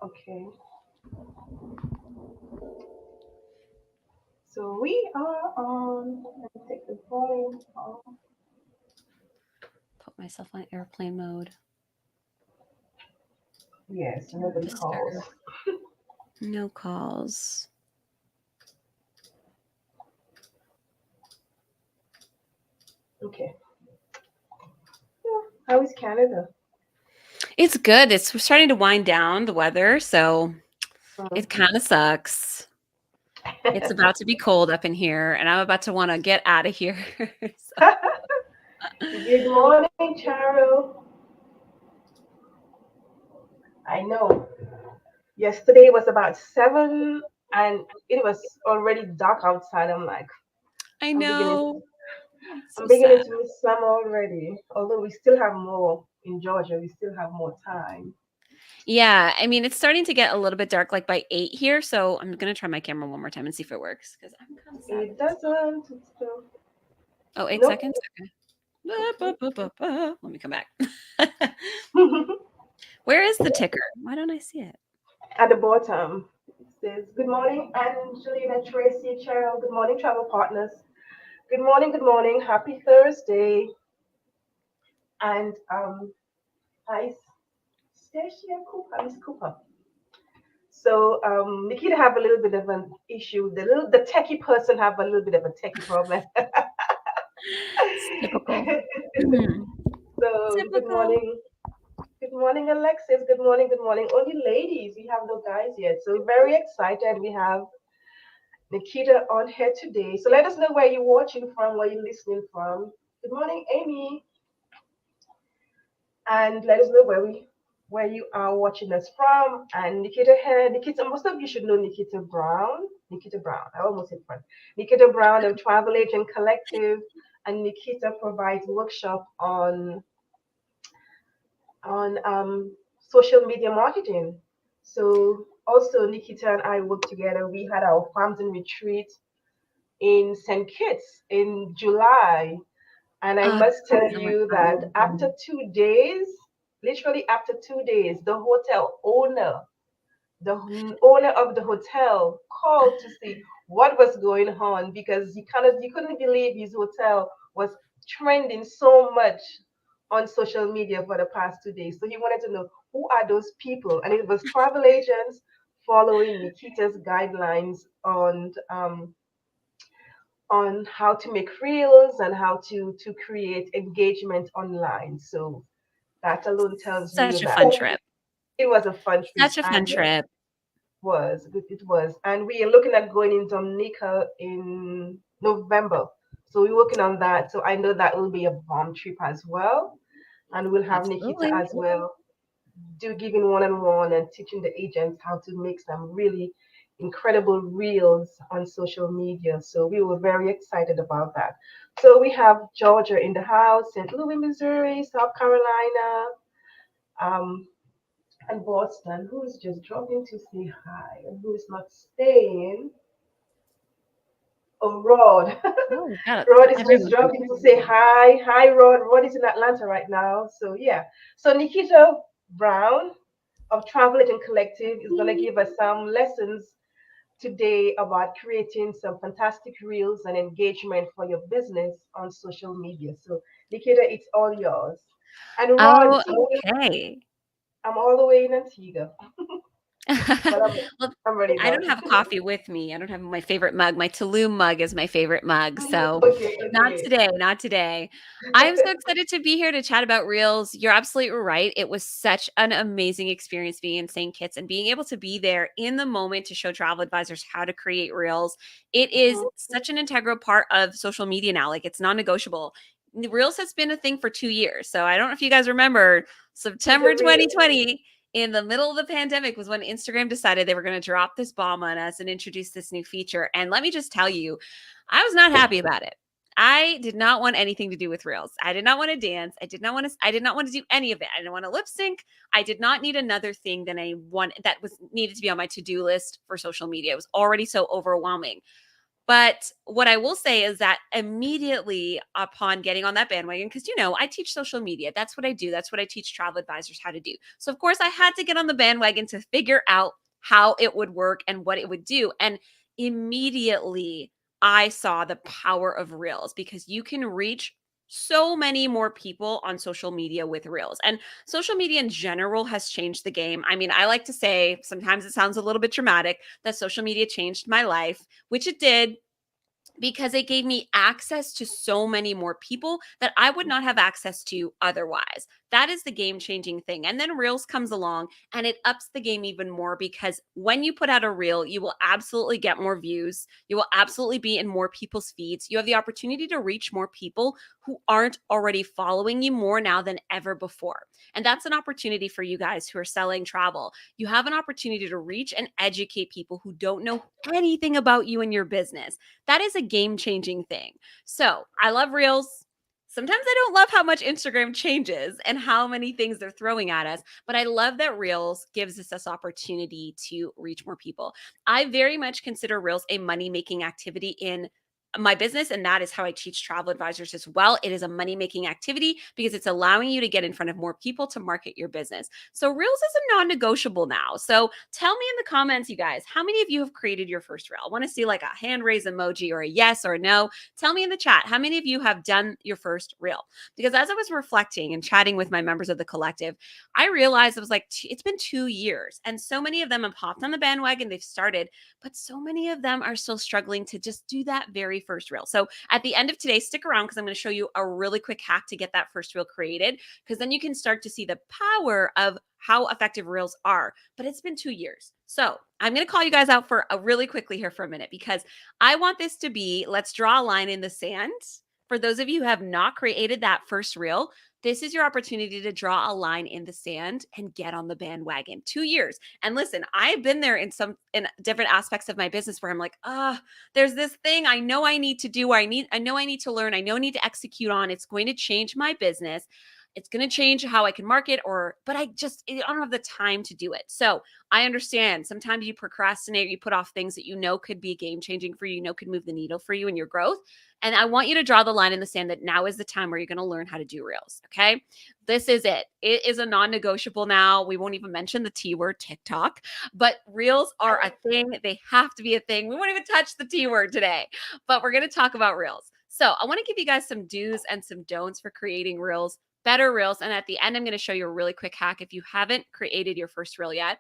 Okay. So we are on. Let me take the volume off. Put myself on airplane mode. Yes, Do not nobody calls. disturb. No calls. Okay. Yeah. How is Canada? It's good. It's starting to wind down the weather, so it Mhm. kind of sucks. It's about to be cold up in here, and I'm about to want to get out of here. Good morning, Charo. I know. Yesterday was about 7 and it was already dark outside. I'm like, I I'm beginning know. It's so I'm sad. beginning to miss summer already. Although we still have more in Georgia, we still have more time. Yeah, I mean, it's starting to get a little bit dark, like by 8 here. So I'm gonna try my camera one more time and see if it works because I'm kind of sad that It it's not. doesn't. It's still Oh, 8 seconds. nope. Okay. Okay. Let me come back. Where is the ticker? Why don't I see it? At the bottom, it says, "Good morning, Angelina, Tracy, Cheryl. Good morning, travel partners. Good morning. Good morning. Happy Thursday." And hi, Stacia Cooper, Miss Cooper. So Nikita have a little bit of an issue. The techie person have a little bit of a techie problem. It's typical. Hmm. So Typical. good morning, Alexis. Good morning, good morning. Only ladies. We have no guys yet. So very excited. We have Nikita on here today. So let us know where you're watching from, where you're listening from. Good morning, Amy, and let us know where you are watching us from. And Nikita here, Nikita, most of you should know Nikita Brown. Nikita Brown, I almost said friend. Nikita Brown of Travel Agent Collective, and Nikita provides workshop on social media marketing. So also Nikita and I worked together. We had our farms and retreat in St. Kitts in July. And I must I tell went you out. that after 2 days, literally after 2 days, the owner of the hotel called to see what was going on because you couldn't believe his hotel was trending so much on social media for the past 2 days. So he wanted to know who are those people, and it was travel agents following Nikita's guidelines on how to make reels and how to create engagement online. So that alone tells you Such a that fun trip. it was a fun trip, Such a fun and trip. it was, and we are looking at going in Dominica in November. So we're working on that. So I know that will be a bomb trip as well, and we'll have Nikita Absolutely. as well do giving one-on-one and teaching the agents how to make some really incredible reels on social media. So we were very excited about that. So we have Georgia in the house, St. Louis, Missouri, South Carolina, um, and Boston, who is just dropping to say hi and who is not staying. Oh, Rod. Oh, we've got Rod is just everyone from dropping to say hi. Hi, Rod. Rod is in Atlanta right now. So, yeah. So, Nikita Brown of Travel Agent Collective is going to give us some lessons today about creating some fantastic reels and engagement for your business on social media. So, Nikita, it's all yours. And Rod, Oh, okay. I'm all the way in Antigua, but Well, I'm ready I now. don't have coffee with me. I don't have my favorite mug. My Tulum mug is my favorite mug. So, Okay, not okay. today, not today. I'm so excited to be here to chat about Reels. You're absolutely right. It was such an amazing experience being in St. Kitts and being able to be there in the moment to show travel advisors how to create Reels. It is Mhm. such an integral part of social media now. Like, it's non-negotiable. Reels has been a thing for 2 years. So, I don't know if you guys remember Keep it September real. 2020 in the middle of the pandemic was when Instagram decided they were going to drop this bomb on us and introduce this new feature. And let me just tell you, I was not happy about it. I did not want anything to do with Reels. I did not want to dance. I did not want to do any of it. I didn't want to lip sync. I did not need another thing than that was needed to be on my to-do list for social media. It was already so overwhelming. But what I will say is that immediately upon getting on that bandwagon, because I teach social media, that's what I do. That's what I teach travel advisors how to do. So, of course, I had to get on the bandwagon to figure out how it would work and what it would do. And immediately I saw the power of Reels because you can reach so many more people on social media with Reels. And social media in general has changed the game. I mean, I like to say, sometimes it sounds a little bit dramatic, that social media changed my life, which it did, because it gave me access to so many more people that I would not have access to otherwise. That is the game changing thing. And then Reels comes along and it ups the game even more, because when you put out a Reel, you will absolutely get more views. You will absolutely be in more people's feeds. You have the opportunity to reach more people who aren't already following you more now than ever before. And that's an opportunity for you guys who are selling travel. You have an opportunity to reach and educate people who don't know anything about you and your business. That is a game changing thing. So I love Reels. Sometimes I don't love how much Instagram changes and how many things they're throwing at us, but I love that Reels gives us this opportunity to reach more people. I very much consider Reels a money making activity in my business, and that is how I teach travel advisors as well. It is a money making activity because it's allowing you to get in front of more people to market your business. So Reels is a non-negotiable now. So tell me in the comments, you guys, how many of you have created your first Reel? I want to see like a hand raise emoji or a yes or a no. Tell me in the chat, how many of you have done your first Reel? Because as I was reflecting and chatting with my members of the collective, I realized it was like, it's been 2 years and so many of them have hopped on the bandwagon, they've started, but so many of them are still struggling to just do that very first Reel. So at the end of today, stick around because I'm going to show you a really quick hack to get that first Reel created, because then you can start to see the power of how effective Reels are. But it's been 2 years. So I'm going to call you guys out for a really quickly here for a minute, because I want this to be, let's draw a line in the sand. For those of you who have not created that first Reel, this is your opportunity to draw a line in the sand and get on the bandwagon. 2 years. And listen, I've been there in different aspects of my business where I'm like, there's this thing I know I need to do. I know I need to learn. I know I need to execute on. It's going to change my business. It's going to change how I can market, but I don't have the time to do it. So I understand sometimes you procrastinate, you put off things that you know could be game changing for you, could move the needle for you in your growth. And I want you to draw the line in the sand that now is the time where you're going to learn how to do Reels. Okay. This is it. It is a non-negotiable now. We won't even mention the T word, TikTok, but Reels are a thing. They have to be a thing. We won't even touch the T word today, but we're going to talk about Reels. So I want to give you guys some do's and some don'ts for creating Reels, better Reels. And at the end, I'm going to show you a really quick hack. If you haven't created your first Reel yet,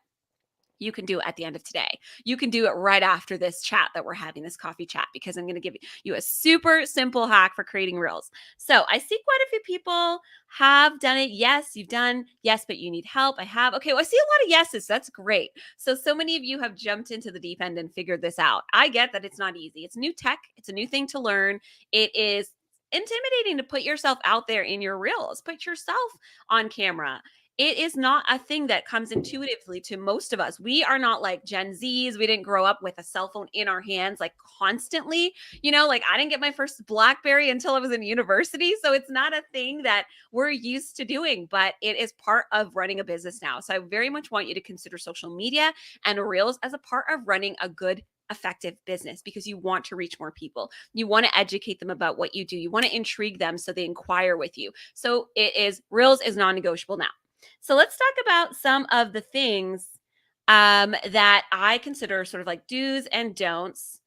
you can do it at the end of today. You can do it right after this chat that we're having, this coffee chat, because I'm going to give you a super simple hack for creating Reels. So I see quite a few people have done it. Yes, you've done. Yes, but you need help. I have. Okay, well, I see a lot of yeses. That's great. So many of you have jumped into the deep end and figured this out. I get that it's not easy. It's new tech. It's a new thing to learn. It is intimidating to put yourself out there in your Reels, put yourself on camera. It is not a thing that comes intuitively to most of us. We are not like Gen Zs. We didn't grow up with a cell phone in our hands like constantly. Like I didn't get my first BlackBerry until I was in university. So it's not a thing that we're used to doing, but it is part of running a business now. So I very much want you to consider social media and Reels as a part of running a good, effective business, because you want to reach more people. You want to educate them about what you do. You want to intrigue them so they inquire with you. So Reels is non-negotiable now. So let's talk about some of the things that I consider sort of like do's and don'ts.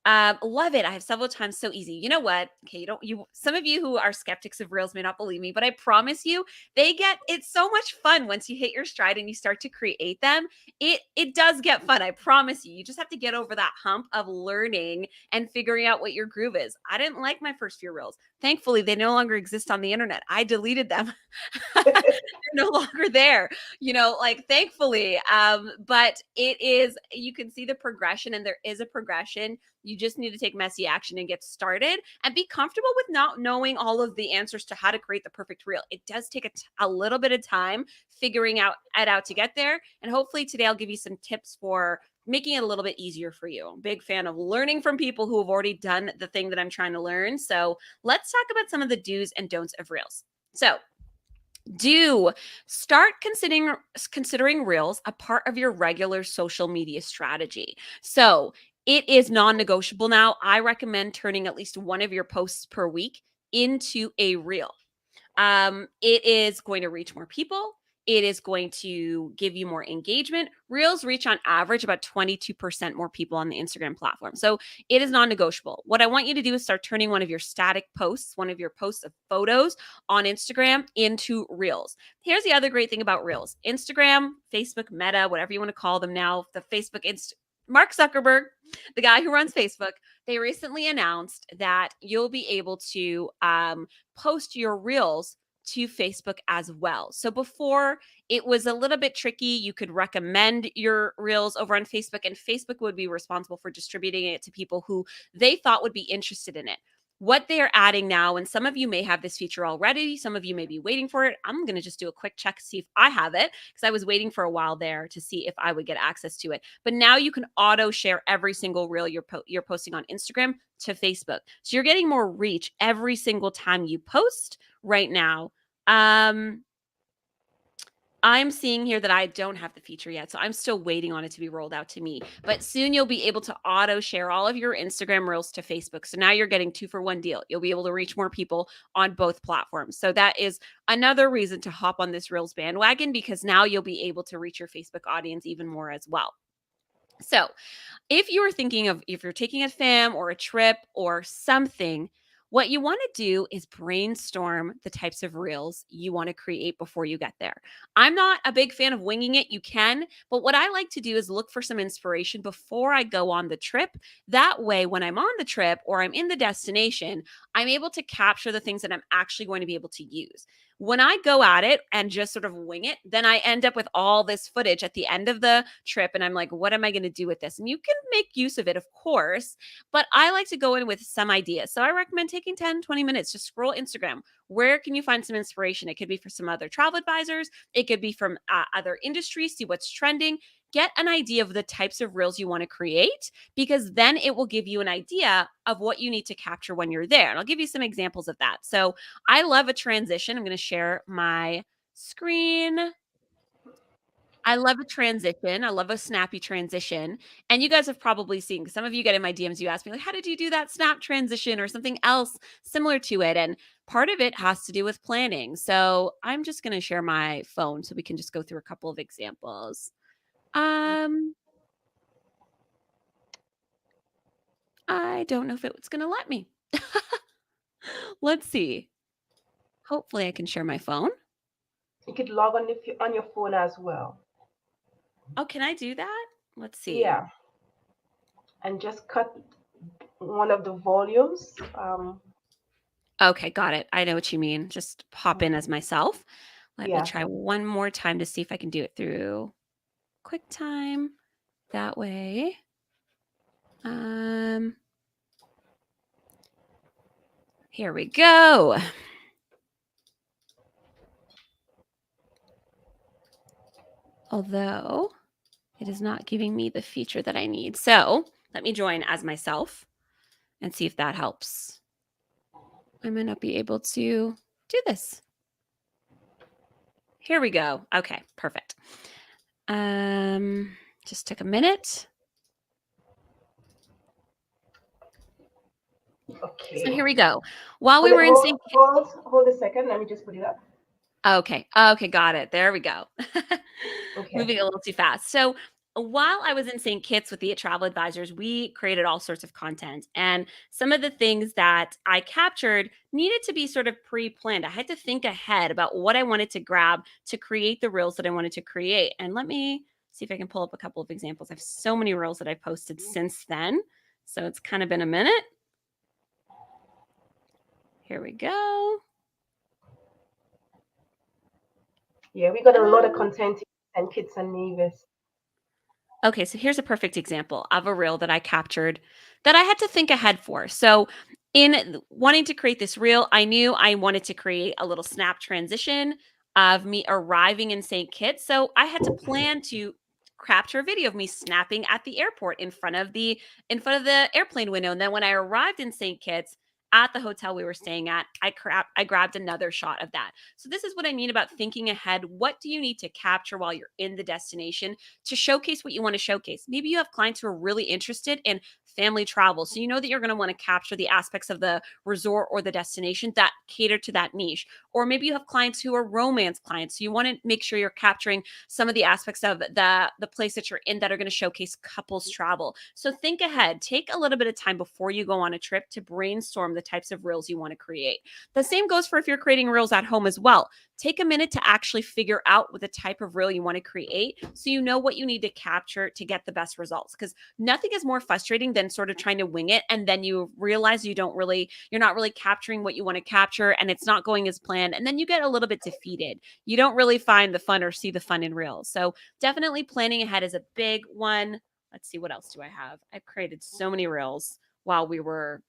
Love it. I have several times. So easy. You know what? Okay. Some of you who are skeptics of Reels may not believe me, but I promise you it's so much fun once you hit your stride and you start to create them. It does get fun. I promise you. You just have to get over that hump of learning and figuring out what your groove is. I didn't like my first few Reels. Thankfully, they no longer exist on the internet. I deleted them. They're no longer there, thankfully. But you can see the progression, and there is a progression. You just need to take messy action and get started and be comfortable with not knowing all of the answers to how to create the perfect Reel. It does take a little bit of time figuring out to get there. And hopefully today I'll give you some tips for making it a little bit easier for you. I'm a big fan of learning from people who have already done the thing that I'm trying to learn. So let's talk about some of the do's and don'ts of Reels. So start considering Reels a part of your regular social media strategy. So it is non-negotiable now. I recommend turning at least one of your posts per week into a reel. It is going to reach more people. It is going to give you more engagement. Reels reach on average about 22% more people on the Instagram platform. So it is non-negotiable. What I want you to do is start turning one of your static posts, one of your posts of photos on Instagram into reels. Here's the other great thing about reels. Instagram, Facebook, Meta, whatever you want to call them now, the Facebook Mark Zuckerberg, the guy who runs Facebook, they recently announced that you'll be able to post your reels to Facebook as well. So before, it was a little bit tricky. You could recommend your reels over on Facebook, and Facebook would be responsible for distributing it to people who they thought would be interested in it. What they are adding now, and some of you may have this feature already, some of you may be waiting for it. I'm going to just do a quick check to see if I have it, because I was waiting for a while there to see if I would get access to it. But now you can auto share every single reel you're posting on Instagram to Facebook. So you're getting more reach every single time you post right now. I'm seeing here that I don't have the feature yet, so I'm still waiting on it to be rolled out to me. But soon you'll be able to auto share all of your Instagram reels to Facebook. So now you're getting 2-for-1 deal. You'll be able to reach more people on both platforms. So that is another reason to hop on this Reels bandwagon, because now you'll be able to reach your Facebook audience even more as well. So if you're thinking of, if you're taking a fam or a trip or something, what you want to do is brainstorm the types of reels you want to create before you get there. I'm not a big fan of winging it. You can, but what I like to do is look for some inspiration before I go on the trip. That way, when I'm on the trip or I'm in the destination, I'm able to capture the things that I'm actually going to be able to use. When I go at it and just sort of wing it, then I end up with all this footage at the end of the trip. And I'm like, what am I going to do with this? And you can make use of it, of course, but I like to go in with some ideas. So I recommend taking 10, 20 minutes, just scroll Instagram. Where can you find some inspiration? It could be for some other travel advisors. It could be from other industries, see what's trending. Get an idea of the types of reels you want to create, because then it will give you an idea of what you need to capture when you're there. And I'll give you some examples of that. So I love a transition. I'm going to share my screen. I love a transition. I love a snappy transition. And you guys have probably seen, some of you get in my DMs, you ask me, like, how did you do that snap transition or something else similar to it? And part of it has to do with planning. So I'm just going to share my phone so we can just go through a couple of examples. I don't know if it's going to let me. Let's see. Hopefully I can share my phone. You could log on on your phone as well. Oh, can I do that? Let's see. Yeah. And just cut one of the volumes. Okay, got it. I know what you mean. Just pop in as myself. Let me Yeah. try one more time to see if I can do it through QuickTime. That way. Here we go. Although it is not giving me the feature that I need. So let me join as myself and see if that helps. I might not be able to do this. Here we go. Okay, perfect. Just took a minute. Okay. So here we go. While we were in sync. Hold a second. Let me just put it up. Okay. Okay, got it. There we go. Okay. Moving a little too fast. So while I was in St. Kitts with the travel advisors, we created all sorts of content. And some of the things that I captured needed to be sort of pre-planned. I had to think ahead about what I wanted to grab to create the reels that I wanted to create. And let me see if I can pull up a couple of examples. I have so many reels that I posted since then. So it's kind of been a minute. Here we go. Yeah, we got a lot of content in Kitts and Nevis. Okay, so here's a perfect example of a reel that I captured that I had to think ahead for. So in wanting to create this reel, I knew I wanted to create a little snap transition of me arriving in St. Kitts. So I had to plan to capture a video of me snapping at the airport in front of the airplane window. And then when I arrived in St. Kitts, at the hotel we were staying at, I grabbed another shot of that. So this is what I mean about thinking ahead. What do you need to capture while you're in the destination to showcase what you want to showcase? Maybe you have clients who are really interested in family travel. So you know that you're going to want to capture the aspects of the resort or the destination that cater to that niche. Or maybe you have clients who are romance clients. So you want to make sure you're capturing some of the aspects of the place that you're in that are going to showcase couples travel. So think ahead. Take a little bit of time before you go on a trip to brainstorm the types of reels you want to create. The same goes for if you're creating reels at home as well. Take a minute to actually figure out what the type of reel you want to create so you know what you need to capture to get the best results. Because nothing is more frustrating than sort of trying to wing it and then you realize you're not really capturing what you want to capture and it's not going as planned. And then you get a little bit defeated. You don't really find the fun or see the fun in reels. So definitely planning ahead is a big one. Let's see, what else do I have? I've created so many reels while we were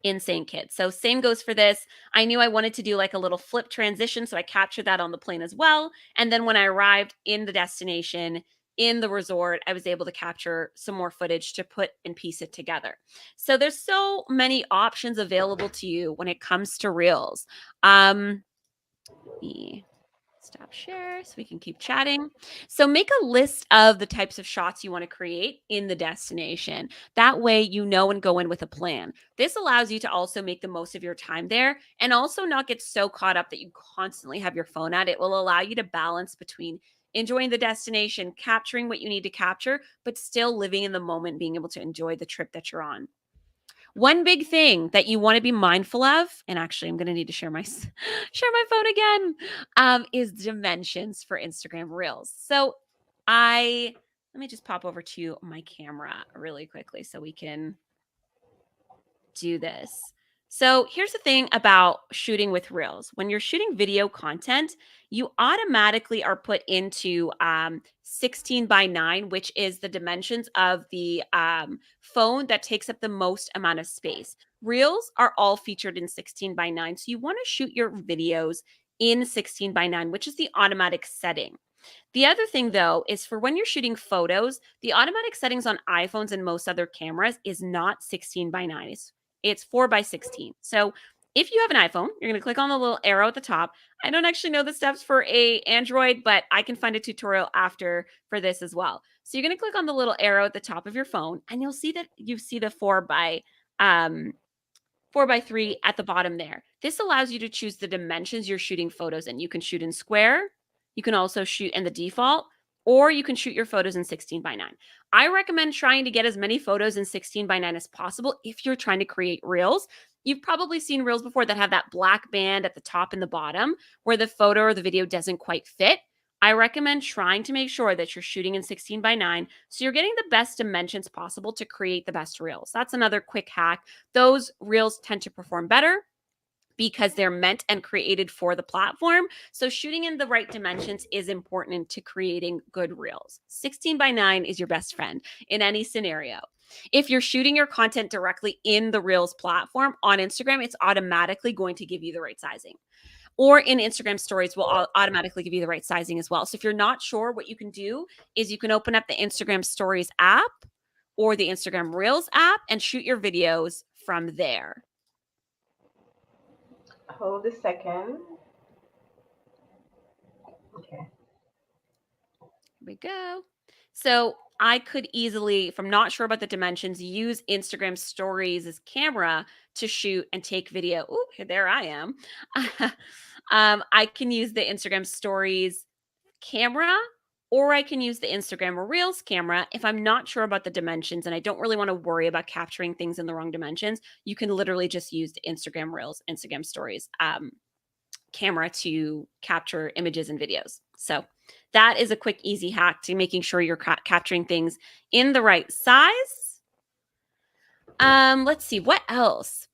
Insane Kids. So same goes for this. I knew I wanted to do like a little flip transition, so I captured that on the plane as well. And then when I arrived in the destination, in the resort, I was able to capture some more footage to put and piece it together. So there's so many options available to you when it comes to reels. Let me stop share so we can keep chatting. So make a list of the types of shots you want to create in the destination. That way you know and go in with a plan. This allows you to also make the most of your time there and also not get so caught up that you constantly have your phone out. It will allow you to balance between enjoying the destination, capturing what you need to capture, but still living in the moment, being able to enjoy the trip that you're on. One big thing that you want to be mindful of, and actually I'm going to need to share my share my phone again, is dimensions for Instagram Reels. So let me just pop over to my camera really quickly so we can do this. So here's the thing about shooting with Reels. When you're shooting video content, you automatically are put into 16:9, which is the dimensions of the phone that takes up the most amount of space. Reels are all featured in 16:9. So you want to shoot your videos in 16:9, which is the automatic setting. The other thing, though, is for when you're shooting photos, the automatic settings on iPhones and most other cameras is not 16:9. It's 4:16. So if you have an iPhone, you're going to click on the little arrow at the top. I don't actually know the steps for a Android, but I can find a tutorial after for this as well. So you're going to click on the little arrow at the top of your phone, and you'll see that you see the 4:3 at the bottom there. This allows you to choose the dimensions you're shooting photos in. You can shoot in square, you can also shoot in the default, or you can shoot your photos in 16:9. I recommend trying to get as many photos in 16:9 as possible if you're trying to create reels. You've probably seen reels before that have that black band at the top and the bottom where the photo or the video doesn't quite fit. I recommend trying to make sure that you're shooting in 16:9 so you're getting the best dimensions possible to create the best reels. That's another quick hack. Those reels tend to perform better because they're meant and created for the platform. So shooting in the right dimensions is important to creating good reels. 16:9 is your best friend in any scenario. If you're shooting your content directly in the Reels platform on Instagram, it's automatically going to give you the right sizing. Or in Instagram stories will automatically give you the right sizing as well. So if you're not sure, what you can do is you can open up the Instagram stories app or the Instagram Reels app and shoot your videos from there. Hold a second. Okay. Here we go. So I could easily, if I'm not sure about the dimensions, use Instagram stories as camera to shoot and take video. Oh, there I am. I can use the Instagram stories camera, or I can use the Instagram Reels camera. If I'm not sure about the dimensions and I don't really want to worry about capturing things in the wrong dimensions, you can literally just use the Instagram Reels, Instagram stories camera to capture images and videos. So that is a quick, easy hack to making sure you're capturing things in the right size. Let's see, what else?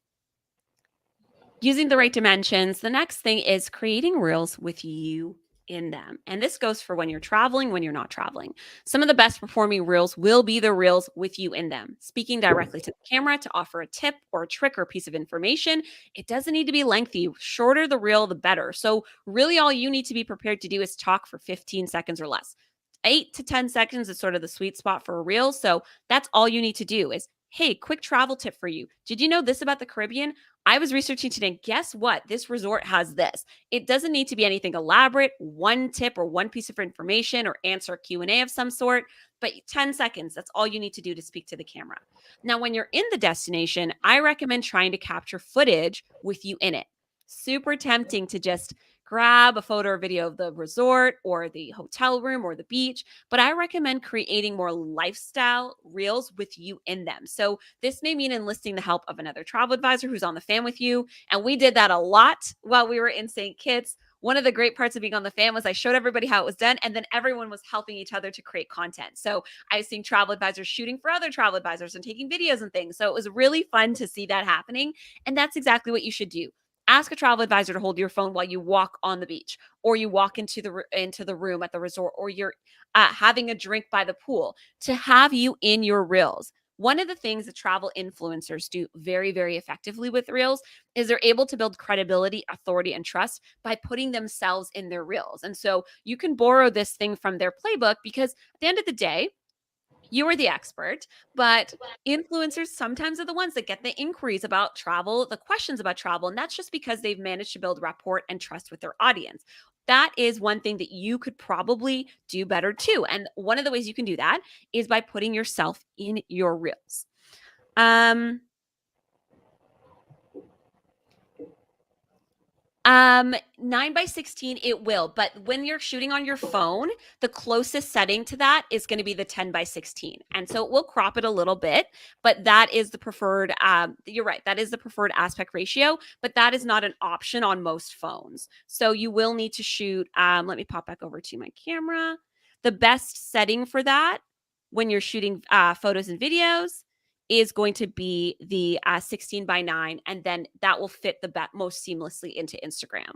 Using the right dimensions. The next thing is creating reels with you in them. And this goes for when you're traveling, when you're not traveling. Some of the best performing reels will be the reels with you in them, speaking directly to the camera to offer a tip or a trick or a piece of information. It doesn't need to be lengthy. Shorter the reel, the better. So really all you need to be prepared to do is talk for 15 seconds or less. 8 to 10 seconds is sort of the sweet spot for a reel. So that's all you need to do is Hey, quick travel tip for you. Did you know this about the Caribbean? I was researching today. Guess what? This resort has this. It doesn't need to be anything elaborate, one tip or one piece of information or answer a Q&A of some sort, but 10 seconds, that's all you need to do to speak to the camera. Now, when you're in the destination, I recommend trying to capture footage with you in it. Super tempting to just grab a photo or video of the resort or the hotel room or the beach, but I recommend creating more lifestyle reels with you in them. So this may mean enlisting the help of another travel advisor who's on the fam with you. And we did that a lot while we were in St. Kitts. One of the great parts of being on the fam was I showed everybody how it was done, and then everyone was helping each other to create content. So I was seeing travel advisors shooting for other travel advisors and taking videos and things. So it was really fun to see that happening. And that's exactly what you should do. Ask a travel advisor to hold your phone while you walk on the beach, or you walk into the room at the resort, or you're having a drink by the pool, to have you in your reels. One of the things that travel influencers do very, very effectively with reels is they're able to build credibility, authority, and trust by putting themselves in their reels. And so you can borrow this thing from their playbook, because at the end of the day, you are the expert, but influencers sometimes are the ones that get the inquiries about travel, the questions about travel, and that's just because they've managed to build rapport and trust with their audience. That is one thing that you could probably do better too. And one of the ways you can do that is by putting yourself in your reels. 9 by 16, it will. But when you're shooting on your phone, the closest setting to that is going to be the 10 by 16. And so it will crop it a little bit, but that is the preferred, you're right, that is the preferred aspect ratio, but that is not an option on most phones. So you will need to shoot, let me pop back over to my camera. The best setting for that when you're shooting photos and videos is going to be the 16 by 9, and then that will fit the most seamlessly into Instagram.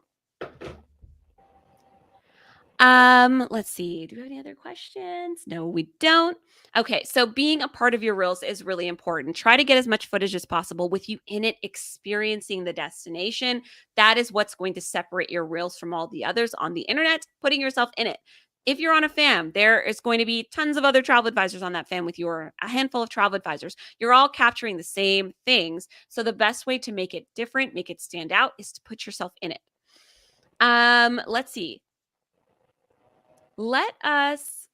Let's see. Do we have any other questions? No, we don't. Okay, so being a part of your reels is really important. Try to get as much footage as possible with you in it, experiencing the destination. That is what's going to separate your reels from all the others on the internet, putting yourself in it. If you're on a fam, there is going to be tons of other travel advisors on that fam with you, or a handful of travel advisors. You're all capturing the same things. So the best way to make it different, make it stand out, is to put yourself in it. Let's see. Let us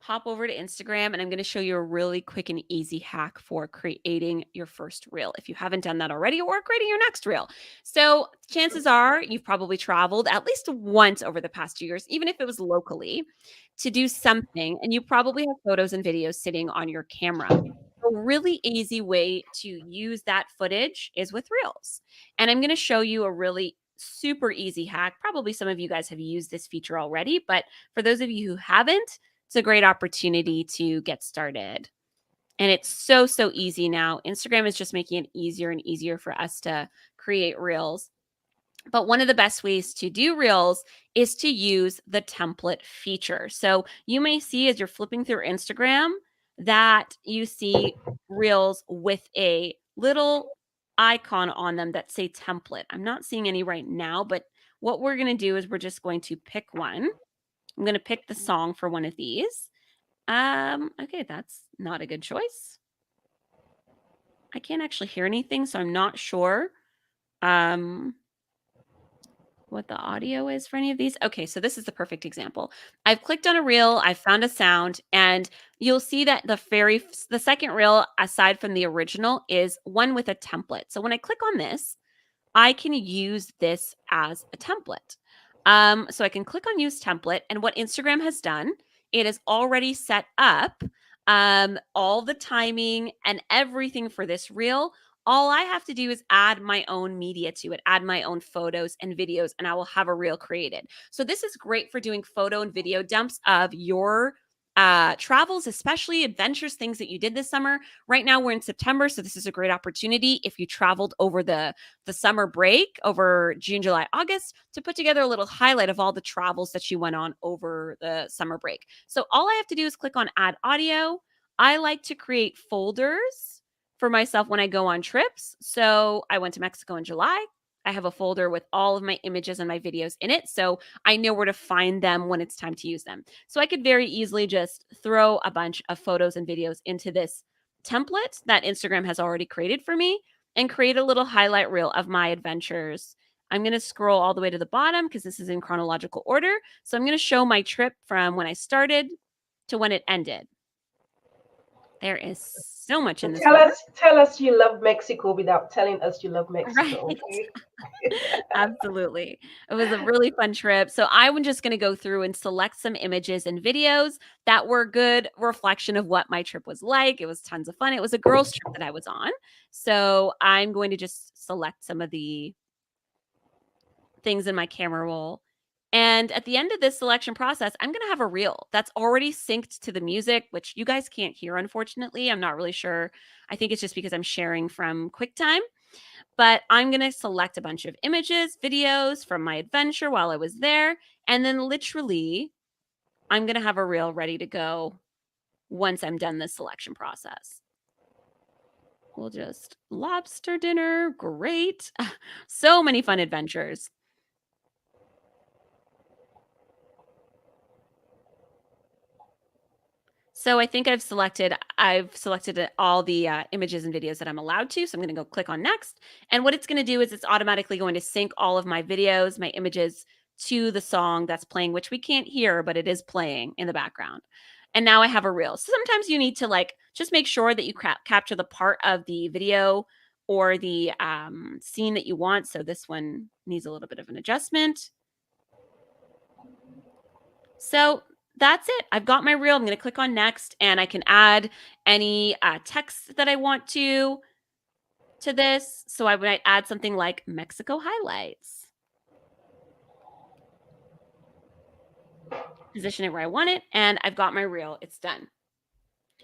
hop over to Instagram, and I'm going to show you a really quick and easy hack for creating your first reel if you haven't done that already, or creating your next reel. So chances are you've probably traveled at least once over the past 2 years, even if it was locally, to do something, and you probably have photos and videos sitting on your camera. A really easy way to use that footage is with reels. And I'm going to show you a really super easy hack. Probably some of you guys have used this feature already, but for those of you who haven't, it's a great opportunity to get started. And it's so, so easy now. Instagram is just making it easier and easier for us to create reels. But one of the best ways to do reels is to use the template feature. So you may see as you're flipping through Instagram that you see reels with a little icon on them that say template. I'm not seeing any right now, but what we're going to do is we're just going to pick one. I'm going to pick the song for one of these. Okay, that's not a good choice. I can't actually hear anything, so I'm not sure what the audio is for any of these. Okay, so this is the perfect example. I've clicked on a reel, I've found a sound, and you'll see that the second reel, aside from the original, is one with a template. So when I click on this, I can use this as a template. So I can click on use template, and what Instagram has done, it has already set up all the timing and everything for this reel. All I have to do is add my own media to it, add my own photos and videos, and I will have a reel created. So this is great for doing photo and video dumps of your travels, especially adventures, things that you did this summer. Right now we're in September, so this is a great opportunity if you traveled over the summer break, over June, July, August, to put together a little highlight of all the travels that you went on over the summer break. So all I have to do is click on add audio. I like to create folders for myself when I go on trips. So I went to Mexico in July. I have a folder with all of my images and my videos in it, so I know where to find them when it's time to use them. So I could very easily just throw a bunch of photos and videos into this template that Instagram has already created for me and create a little highlight reel of my adventures. I'm going to scroll all the way to the bottom because this is in chronological order. So I'm going to show my trip from when I started to when it ended. There is so much So in this tell order. us, tell us you love Mexico without telling us you love Right. Mexico, okay? Absolutely. It was a really fun trip. So I'm just going to go through and select some images and videos that were good reflection of what my trip was like. It was tons of fun. It was a girls trip that I was on. So I'm going to just select some of the things in my camera roll. And at the end of this selection process, I'm going to have a reel that's already synced to the music, which you guys can't hear, unfortunately. I'm not really sure. I think it's just because I'm sharing from QuickTime. But I'm going to select a bunch of images, videos from my adventure while I was there. And then literally, I'm going to have a reel ready to go once I'm done this selection process. We'll just lobster dinner. Great. So many fun adventures. So I think I've selected all the images and videos that I'm allowed to. So I'm going to go click on next. And what it's going to do is it's automatically going to sync all of my videos, my images to the song that's playing, which we can't hear, but it is playing in the background. And now I have a reel. So sometimes you need to just make sure that you capture the part of the video or the scene that you want. So this one needs a little bit of an adjustment. So that's it. I've got my reel. I'm going to click on next and I can add any text that I want to this. So I might add something like Mexico highlights. Position it where I want it and I've got my reel. It's done.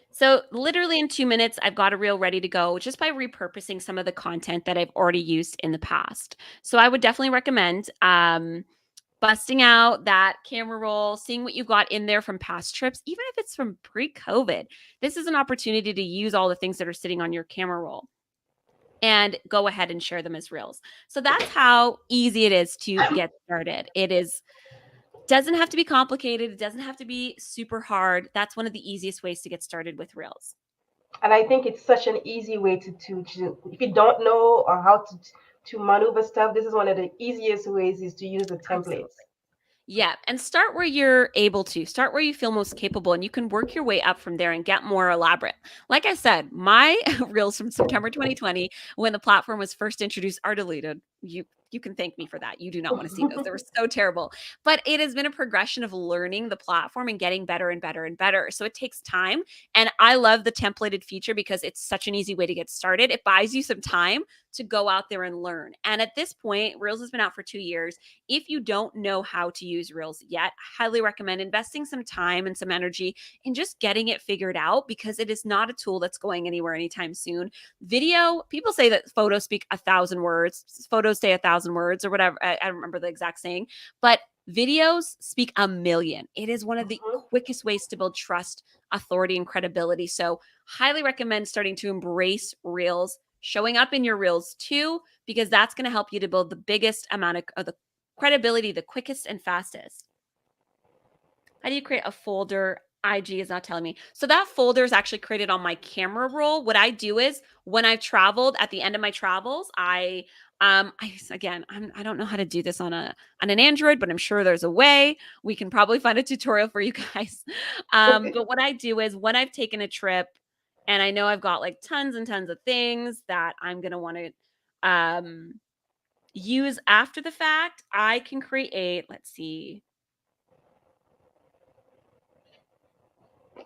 So literally in 2 minutes, I've got a reel ready to go just by repurposing some of the content that I've already used in the past. So I would definitely recommend busting out that camera roll, seeing what you got in there from past trips, even if it's from pre-COVID. This is an opportunity to use all the things that are sitting on your camera roll and go ahead and share them as reels. So that's how easy it is to get started. Doesn't have to be complicated. It doesn't have to be super hard. That's one of the easiest ways to get started with reels. And I think it's such an easy way if you don't know or how to maneuver stuff, this is one of the easiest ways is to use the templates. Absolutely. Yeah, and start where you're able to. Start where you feel most capable, and you can work your way up from there and get more elaborate. Like I said, my reels from September 2020, when the platform was first introduced, are deleted. You can thank me for that. You do not want to see those. They were so terrible. But it has been a progression of learning the platform and getting better and better and better. So it takes time. And I love the templated feature because it's such an easy way to get started. It buys you some time to go out there and learn. And at this point, Reels has been out for 2 years. If you don't know how to use Reels yet, I highly recommend investing some time and some energy in just getting it figured out because it is not a tool that's going anywhere anytime soon. Video, people say that photos speak 1,000 words, photos say 1,000 words or whatever. I don't remember the exact saying, but videos speak 1,000,000. It is one of the Mhm. quickest ways to build trust, authority, and credibility. So highly recommend starting to embrace Reels, showing up in your Reels too, because that's going to help you to build the biggest amount of the credibility the quickest and fastest. How do you create a folder? IG is not telling me. So that folder is actually created on my camera roll. What I do is when I've traveled at the end of my travels, I don't know how to do this on an Android, but I'm sure there's a way. We can probably find a tutorial for you guys. But what I do is when I've taken a trip and I know I've got like tons and tons of things that I'm gonna want to use after the fact, I can create, let's see.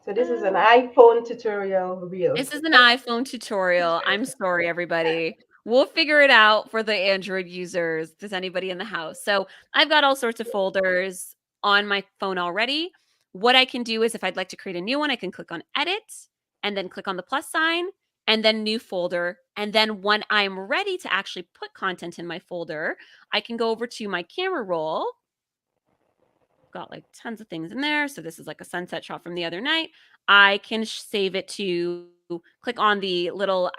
So this is an Um, iPhone tutorial reel. this is an iPhone tutorial. I'm sorry, everybody. We'll figure it out for the Android users. Does anybody in the house? So I've got all sorts of folders on my phone already. What I can do is if I'd like to create a new one, I can click on edit and then click on the plus sign and then new folder. And then when I'm ready to actually put content in my folder, I can go over to my camera roll. Got like tons of things in there. So this is like a sunset shot from the other night. I can save it to click on the little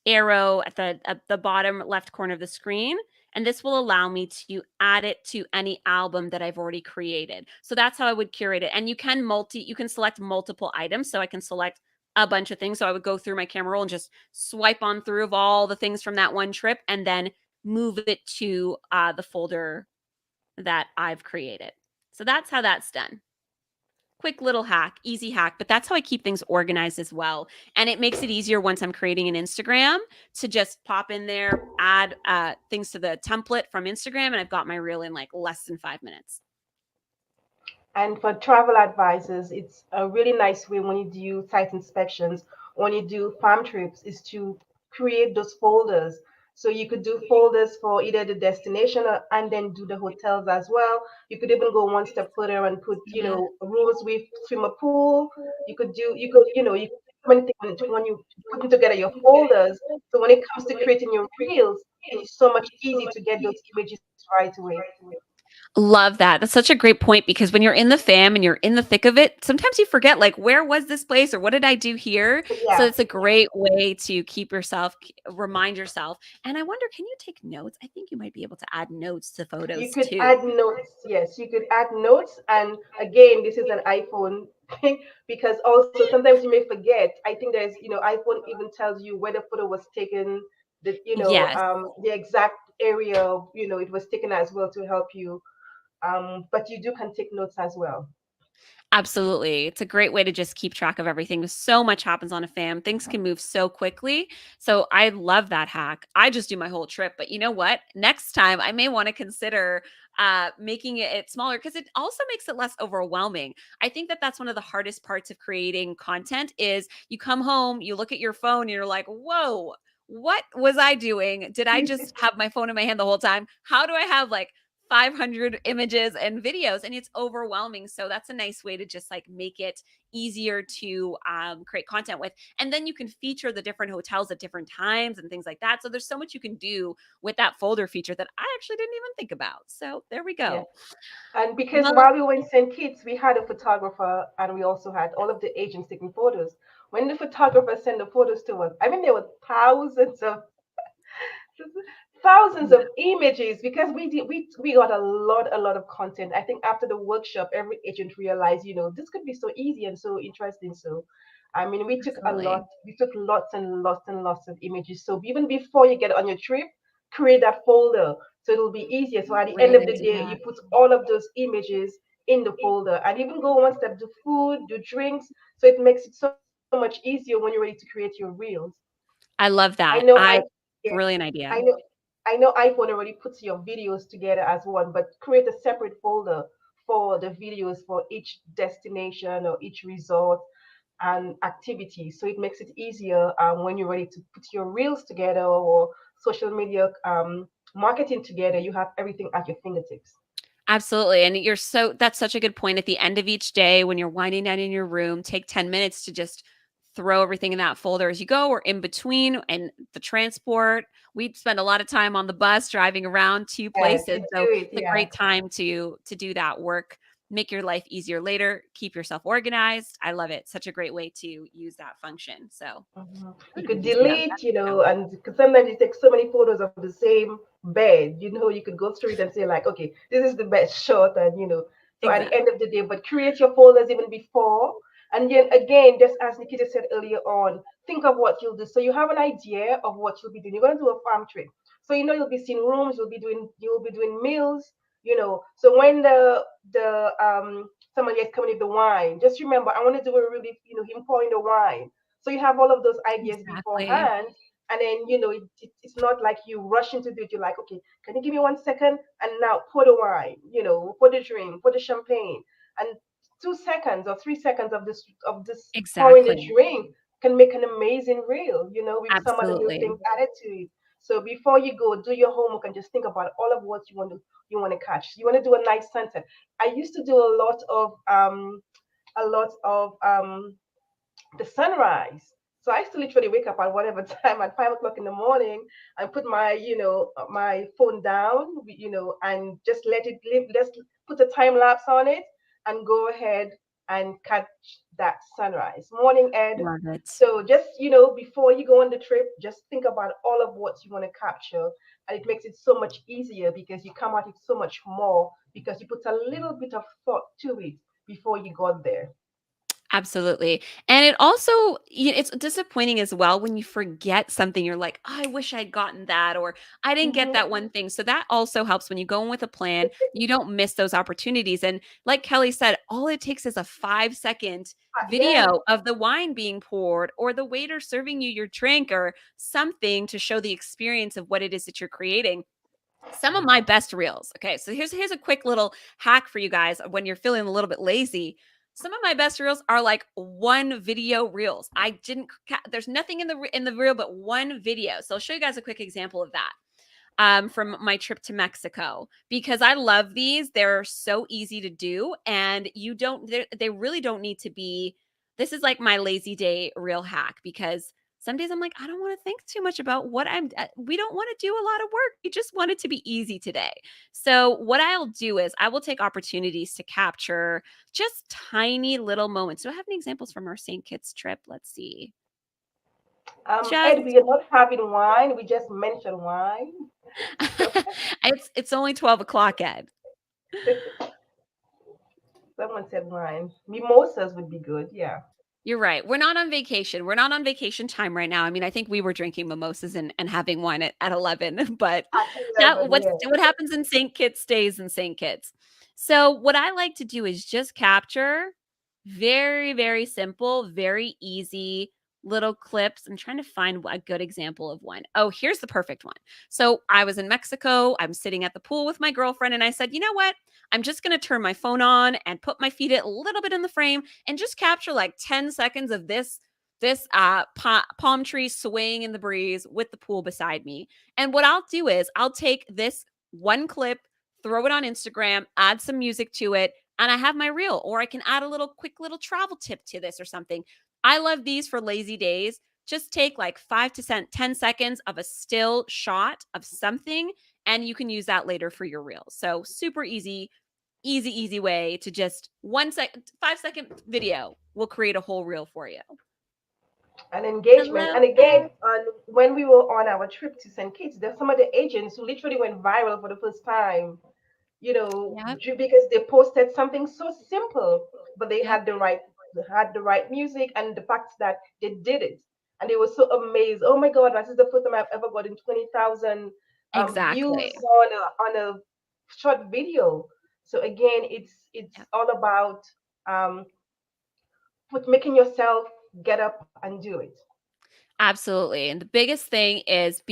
arrow at the bottom left corner of the screen. And this will allow me to add it to any album that I've already created. So that's how I would curate it. And you can select multiple items. So I can select a bunch of things. So I would go through my camera roll and just swipe on through of all the things from that one trip and then move it to the folder that I've created. So that's how that's done. Quick little hack, easy hack, but that's how I keep things organized as well. And it makes it easier once I'm creating an Instagram to just pop in there, add things to the template from Instagram, and I've got my reel in like less than 5 minutes. And for travel advisors, it's a really nice way when you do site inspections, when you do farm trips, is to create those folders. So you could do folders for either the destination and then do the hotels as well. You could even go one step further and put, Yeah. rooms with swimmer pool. You could do many things when you putting together your folders. So when it comes to creating your reels, it is so much easy to get those images right away. Love that. That's such a great point because when you're in the fam and you're in the thick of it, sometimes you forget like where was this place or what did I do here? So Yeah. it's a great way to keep yourself remind yourself. And I wonder, can you take notes? I think you might be able to add notes to You photos could too. add notes. Yes, you could add notes. And again, this is an iPhone thing because also sometimes you may forget. I think there's, iPhone even tells you where the photo was taken, Yes. the exact area, it was taken as well to help you. But you do can take notes as well. Absolutely. It's a great way to just keep track of everything. So much happens on a fam. Things can move so quickly. So I love that hack. I just do my whole trip. But you know what? Next time I may want to consider making it smaller because it also makes it less overwhelming. I think that that's one of the hardest parts of creating content is you come home, you look at your phone, and you're like, whoa, what was I doing? Did I just have my phone in my hand the whole time? How do I have like 500 images and videos and it's overwhelming, so that's a nice way to just like make it easier to create content with, and then you can feature the different hotels at different times and things like that. So there's so much you can do with that folder feature that I actually didn't even think about. So there we Yeah. go. And because Love. while we were in St. Kitts, we had a photographer and we also had all of the agents taking photos. When the photographer sent the photos to us, I mean, there were thousands of images because we got a lot of content. I think after the workshop every agent realized, this could be so easy and so interesting. So I mean, Absolutely. we took lots and lots and lots of images. So even before you get on your trip, create that folder so it'll be easier. So at the end Great of the day idea. you put all of those images in the folder and even go one step, do food, do drinks, so it makes it so much easier when you're ready to create your reels. I love I that. know I I yeah, Brilliant I idea. know I know iPhone already puts your videos together as one, but create a separate folder for the videos for each destination or each resort and activity. So it makes it easier when you're ready to put your reels together or social media marketing together. You have everything at your fingertips. Absolutely. And that's such a good point. At the end of each day, when you're winding down in your room, take 10 minutes to just throw everything in that folder as you go or in between and the transport. We spend a lot of time on the bus driving around to Yeah, places. to So do it, it's a yeah. great time to do that work, make your life easier later, keep yourself organized. I love it. Such a great way to use that function. So You I'm gonna could be using that. delete, and 'cause sometimes you take so many photos of the same bed, you could go through it and say like, okay, this is the best shot, and so at the end Exactly. of the day, but create your folders even before, and then again, just as Nikita said earlier on, think of what you'll do. So you have an idea of what you'll be doing. You're gonna do a farm trip, so you'll be seeing rooms, you'll be doing meals, So when the someone gets coming with the wine, just remember, I want to do a really, him pouring the wine, so you have all of those ideas Exactly. beforehand, and then it's not like you rush into it. You're like, okay, can you give me 1 second? And now pour the wine, pour the drink, pour the champagne, and 2 seconds or 3 seconds of this pouring the Exactly. drink can make an amazing reel, with some other new Absolutely. things added to it. So before you go, do your homework and just think about all of what you want to catch. You want to do a nice sunset. I used to do a lot of the sunrise. So I used to literally wake up at whatever time at 5 o'clock in the morning and put my phone down, and just let it live. Let's put a time lapse on it and go ahead and catch that sunrise. Morning, Ed. Love it. So just before you go on the trip, just think about all of what you want to capture, and it makes it so much easier because you come at it so much more because you put a little bit of thought to it before you got there. Absolutely. And it also, it's disappointing as well when you forget something. You're like, "Oh, I wish I'd gotten that," or "I didn't get Mhm. that one thing." So that also helps when you go in with a plan. You don't miss those opportunities. And like Kelly said, all it takes is a 5-second Yeah. video of the wine being poured or the waiter serving you your drink or something to show the experience of what it is that you're creating. Some of my best reels. Okay, so here's a quick little hack for you guys when you're feeling a little bit lazy. Some of my best reels are like one video reels. I didn't there's nothing in the reel but one video. So I'll show you guys a quick example of that from my trip to Mexico because I love these. They're so easy to do, and they really don't need to be. This is like my lazy day real hack because some days I'm like, I don't want to think too much about what we don't want to do a lot of work. We just want it to be easy today. So, what I'll do is I will take opportunities to capture just tiny little moments. Do I have any examples from our St. Kitts trip? Let's see. Ed, Just we are not having wine. We just mentioned wine. So it's only 12 o'clock, Ed. someone said wine. Mimosas would be good. Yeah. You're right. We're not on vacation. We're not on vacation time right now. I mean, I think we were drinking mimosas and having wine at 11, but At that 11, yeah. what happens in St. Kitts stays in St. Kitts. So, what I like to do is just capture very, very simple, very easy little clips. I'm trying to find a good example of one. Oh, here's the perfect one. So, I was in Mexico. I'm sitting at the pool with my girlfriend, and I said, you know what? I'm just going to turn my phone on and put my feet a little bit in the frame and just capture like 10 seconds of this palm tree swaying in the breeze with the pool beside me. And what I'll do is I'll take this one clip, throw it on Instagram, add some music to it, and I have my reel. Or I can add a little quick little travel tip to this or something. I love these for lazy days. Just take like 5 to 10 seconds of a still shot of something, and you can use that later for your reel. So super easy way to just 5 second video will create a whole reel for you. And engagement. Hello, And again, Ed. when we were on our trip to St. Kitts, there's some of the agents who literally went viral for the first time, Yep. because they posted something so simple, but they Yep. had the right music and the fact that they did it. And they were so amazed. Oh my God, this is the first time I've ever gotten 20,000 views Exactly. on a short video. So again, it's Yep. all about um, making yourself get up and do it. Absolutely. And the biggest thing is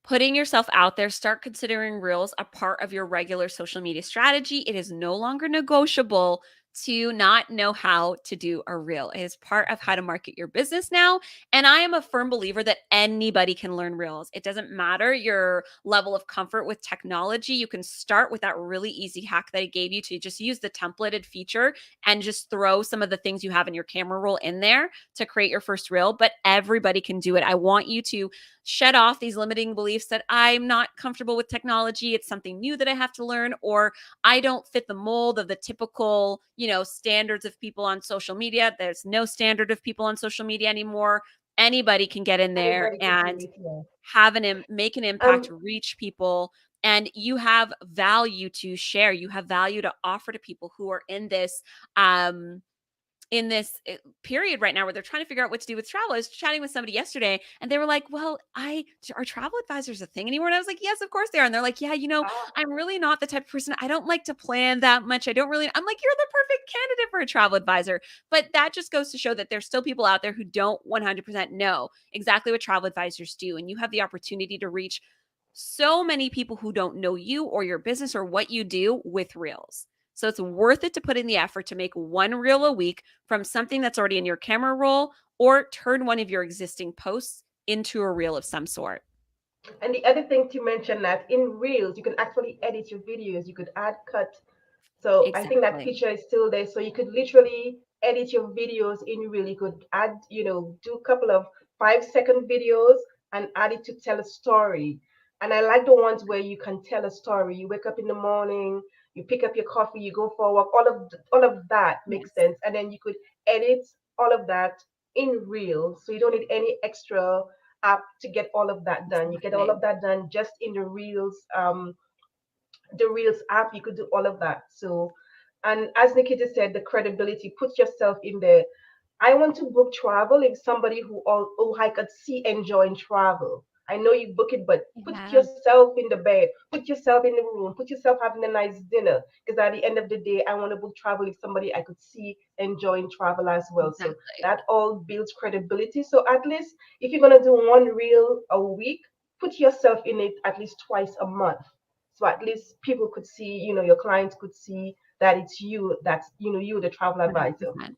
putting yourself out there. Start considering reels a part of your regular social media strategy. It is no longer negotiable to not know how to do a reel. It is part of how to market your business now. And I am a firm believer that anybody can learn reels. It doesn't matter your level of comfort with technology. You can start with that really easy hack that I gave you to just use the templated feature and just throw some of the things you have in your camera roll in there to create your first reel, but everybody can do it. I want you to shed off these limiting beliefs that I'm not comfortable with technology. It's something new that I have to learn, or I don't fit the mold of the typical, standards of people on social media. There's no standard of people on social media anymore. Anybody can get in there Anybody could do and it. Yeah. make an impact, Um, reach people, and you have value to share. You have value to offer to people who are um in this period right now where they're trying to figure out what to do with travel. I was chatting with somebody yesterday and they were like, well, are travel advisors a thing anymore? And I was like, yes, of course they are. And they're like, yeah, ah, I'm really not the type of person. I don't like to plan that much. I'm like, you're the perfect candidate for a travel advisor. But that just goes to show that there's still people out there who don't 100% know exactly what travel advisors do. And you have the opportunity to reach so many people who don't know you or your business or what you do with reels. So it's worth it to put in the effort to make one reel a week from something that's already in your camera roll or turn one of your existing posts into a reel of some sort. and the other thing to mention that in Reels, you can actually edit your videos. You could add cut. So I think that Exactly. feature is still there. So you could literally edit your videos in Reel. You could add, do a couple of 5-second videos and add it to tell a story. And I like the ones where you can tell a story. You wake up in the morning, you pick up your coffee, you go for a walk. All of that makes Yes, sense. And then you could edit all of that in Reel. So you don't need any extra app to get all of that done. You get all exactly. of that done just in the Reels app. You could do all of that. So And as Nikita said, the credibility, put yourself in there. I want to book travel if somebody who I could see enjoying travel. I know you book it, but put Yeah, yourself in the bed, put yourself in the room, put yourself having a nice dinner. Because at the end of the day, I want to book travel if somebody I could see enjoying travel as well. So exactly. that all builds credibility. So at least if you're gonna do one reel a week, put yourself in it at least twice a month. So at least people could see, your clients could see that it's you, that's you, the travel advisor. 100%.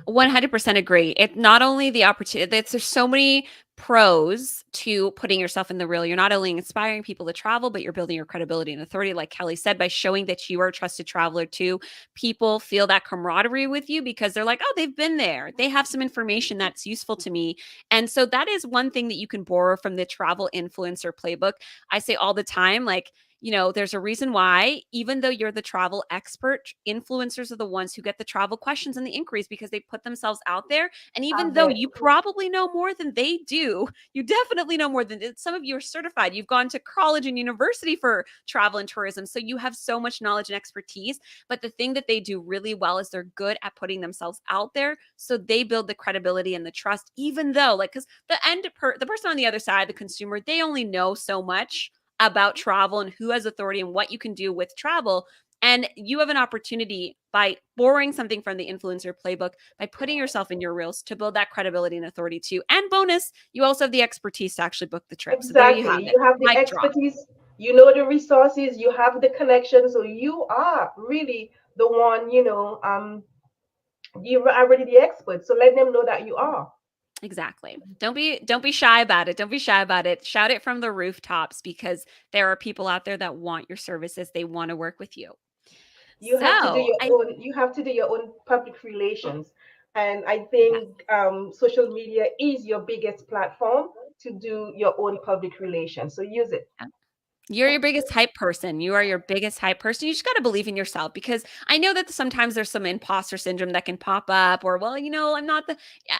100% agree. It not only the opportunity, there's so many pros to putting yourself in the reel. You're not only inspiring people to travel, but you're building your credibility and authority, like Kelly said, by showing that you are a trusted traveler too. People feel that camaraderie with you because they're like, oh, they've been there. They have some information that's useful to me. And so that is one thing that you can borrow from the travel influencer playbook. I say all the time, like, there's a reason why, even though you're the travel expert, influencers are the ones who get the travel questions and the inquiries because they put themselves out there. And even Out though there. you probably know more than they do, you definitely know more than some of you are certified. You've gone to college and university for travel and tourism. So you have so much knowledge and expertise. But the thing that they do really well is they're good at putting themselves out there. So they build the credibility and the trust, even though, like, because the person on the other side, the consumer, they only know so much about travel and who has authority and what you can do with travel. And you have an opportunity by borrowing something from the influencer playbook, by putting yourself in your reels to build that credibility and authority too. And bonus, you also have the expertise to actually book the trip. So there you have Exactly. it. You have the Mic drop. expertise, you know the resources, you have the connection, so you are really the one, you're already the expert. So let them know that you are. Exactly. Don't be shy about it. Don't be shy about it. Shout it from the rooftops because there are people out there that want your services. They want to work with you. You have to do So, your I own, you have to do your own public relations. And I yes. think social media is your biggest platform to do your own public relations. So use it. You're your biggest hype person. You are your biggest hype person. You just got to believe in yourself because I know that sometimes there's some imposter syndrome that can pop up, or, well, I'm not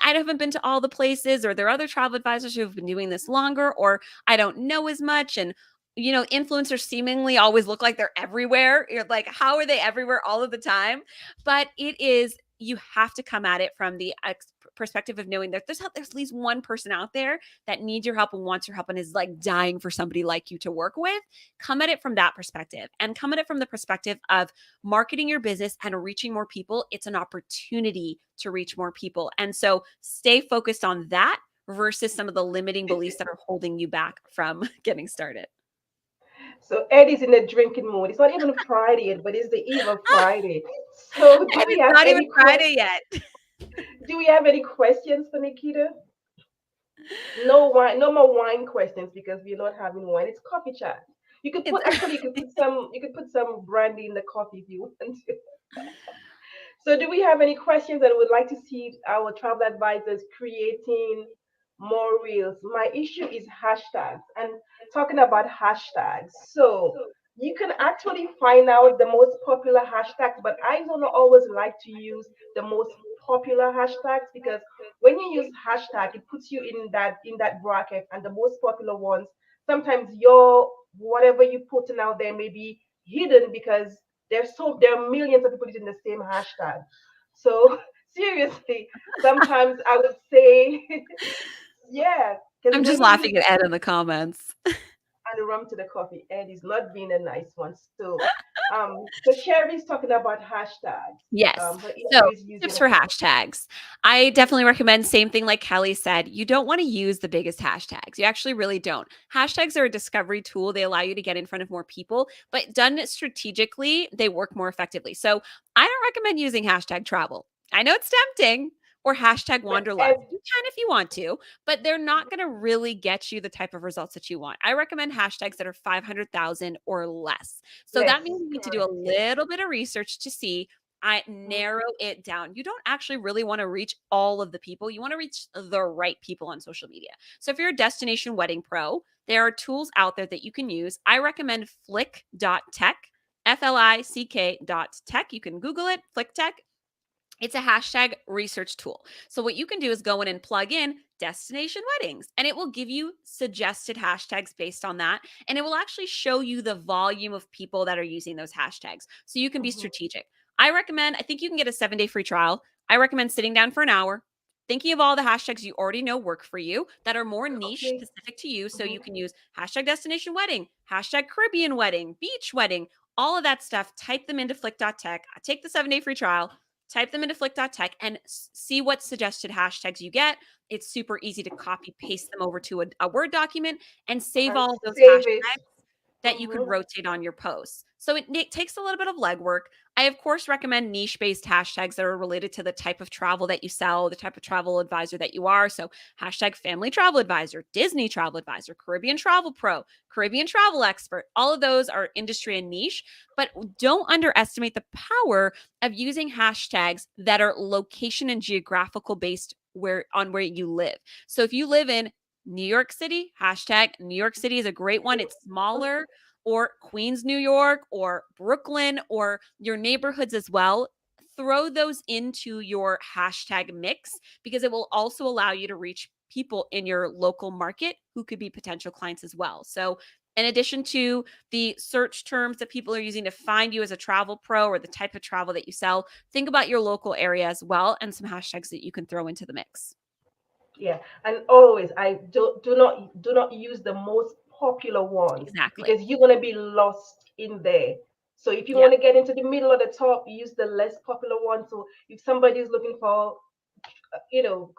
I haven't been to all the places, or there are other travel advisors who have been doing this longer, or I don't know as much. And, influencers seemingly always look like they're everywhere. You're like, how are they everywhere all of the time? But you have to come at it from the perspective of knowing that there's at least one person out there that needs your help and wants your help and is like dying for somebody like you to work with. Come at it from that perspective and come at it from the perspective of marketing your business and reaching more people. It's an opportunity to reach more people. And so stay focused on that versus some of the limiting beliefs that are holding you back from getting started. So Ed is in a drinking mood. It's not even Friday yet, but it's the eve of Friday. So And it's not even Friday yet. do we have any questions for Nikita? No wine, no more wine questions because we're not having wine. It's coffee chat. You could It's put some brandy in the coffee if you want to. So, do we have any questions that would like to see our travel advisors creating more reels? My issue is hashtags and talking about hashtags. So, you can actually find out the most popular hashtags, but I don't always like to use the most popular hashtags because when you use hashtag, it puts you in that bracket, and the most popular ones sometimes your whatever you putting out there may be hidden because there are millions of people using the same hashtag. So seriously, sometimes I would say, yeah, because I'm just when you use laughing at Ed in the comments. and rum to the coffee, Ed is not being a nice one. So Sherry's talking about hashtags. Yes. Her So, issue is tips using. for hashtags. I definitely recommend same thing like Kelly said. You don't want to use the biggest hashtags. You actually really don't. Hashtags are a discovery tool. They allow you to get in front of more people, but done strategically, they work more effectively. So, I don't recommend using hashtag travel. I know it's tempting, or hashtag But wanderlust. Ed, You can if you want to, but they're not going to really get you the type of results that you want. I recommend hashtags that are 500,000 or less. So less, that means you need to do a correct, yes. little bit of research to see. I narrow it down. You don't actually really want to reach all of the people. You want to reach the right people on social media. So if you're a destination wedding pro, there are tools out there that you can use. I recommend flick.tech, FLICK.tech. You can Google it, Flick Tech. It's a hashtag research tool. So what you can do is go in and plug in destination weddings, and it will give you suggested hashtags based on that. And it will actually show you the volume of people that are using those hashtags. So you can be Mhm. strategic. I think you can get a 7-day free trial. I recommend sitting down for an hour, thinking of all the hashtags you already know work for you that are more niche Okay. specific to you. So Mm-hmm. you can use hashtag destination wedding, hashtag Caribbean wedding, beach wedding, all of that stuff. Type them into flick.tech. Take the 7-day free trial, type them into flick.tech, and see what suggested hashtags you get. It's super easy to copy paste them over to a Word document and save And all of those save it. hashtags that you can Mm-hmm. rotate on your posts. So it takes a little bit of legwork. I, of course, recommend niche based hashtags that are related to the type of travel that you sell, the type of travel advisor that you are. So, hashtag family travel advisor, Disney travel advisor, Caribbean travel pro, Caribbean travel expert. All of those are industry and niche, but don't underestimate the power of using hashtags that are location and geographical based where you live. So, if you live in New York City, hashtag New York City is a great one. It's smaller, or Queens, New York, or Brooklyn, or your neighborhoods as well. Throw those into your hashtag mix because it will also allow you to reach people in your local market who could be potential clients as well. So, in addition to the search terms that people are using to find you as a travel pro or the type of travel that you sell, think about your local area as well and some hashtags that you can throw into the mix. Yeah, and always I do not use the most popular ones Exactly. because you're gonna be lost in there. So if you Yeah. want to get into the middle of the top, use the less popular one. So if somebody is looking for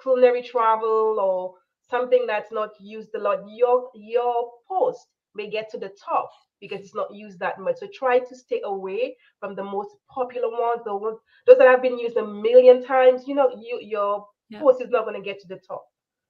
culinary travel or something that's not used a lot, your post may get to the top because it's not used that much. So try to stay away from the most popular ones, those that have been used a million times. Your Yeah. post is not going to get to the top.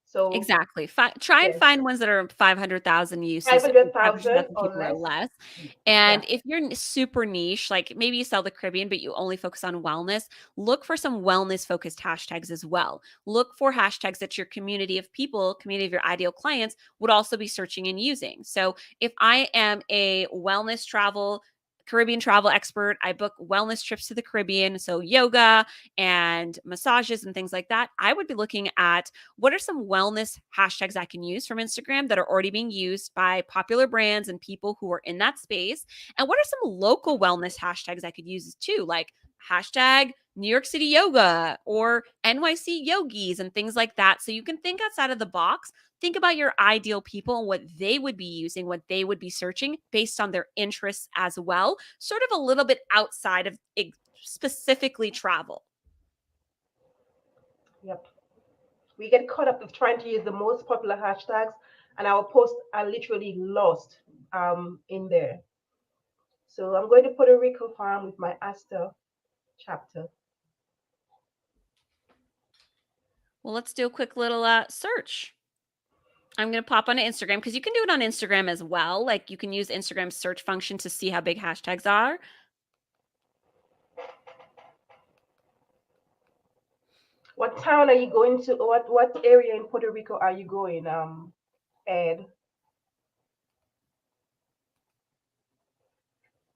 So Exactly. Try and yes, find ones that are 500,000 five uses, hundred thousand 500,000 or people or less. less. Yeah, And if you're super niche, like maybe you sell the Caribbean, but you only focus on wellness, look for some wellness focused hashtags as well. Look for hashtags that your community of people, community of your ideal clients would also be searching and using. So if I am a wellness travel, Caribbean travel expert, I book wellness trips to the Caribbean, so yoga and massages and things like that. I would be looking at what are some wellness hashtags I can use from Instagram that are already being used by popular brands and people who are in that space? And what are some local wellness hashtags I could use too, like hashtag New York City yoga or NYC yogis and things like that. So you can think outside of the box. Think about your ideal people and what they would be using, what they would be searching based on their interests as well, sort of a little bit outside of specifically travel. yep. We get caught up with trying to use the most popular hashtags, and our posts are literally lost in there. So I'm going to Puerto Rico farm with my Asta chapter. Well, let's do a quick little search. I'm going to pop onto Instagram because you can do it on Instagram as well. Like you can use Instagram's search function to see how big hashtags are. What town are you going to? What area in Puerto Rico are you going, Ed?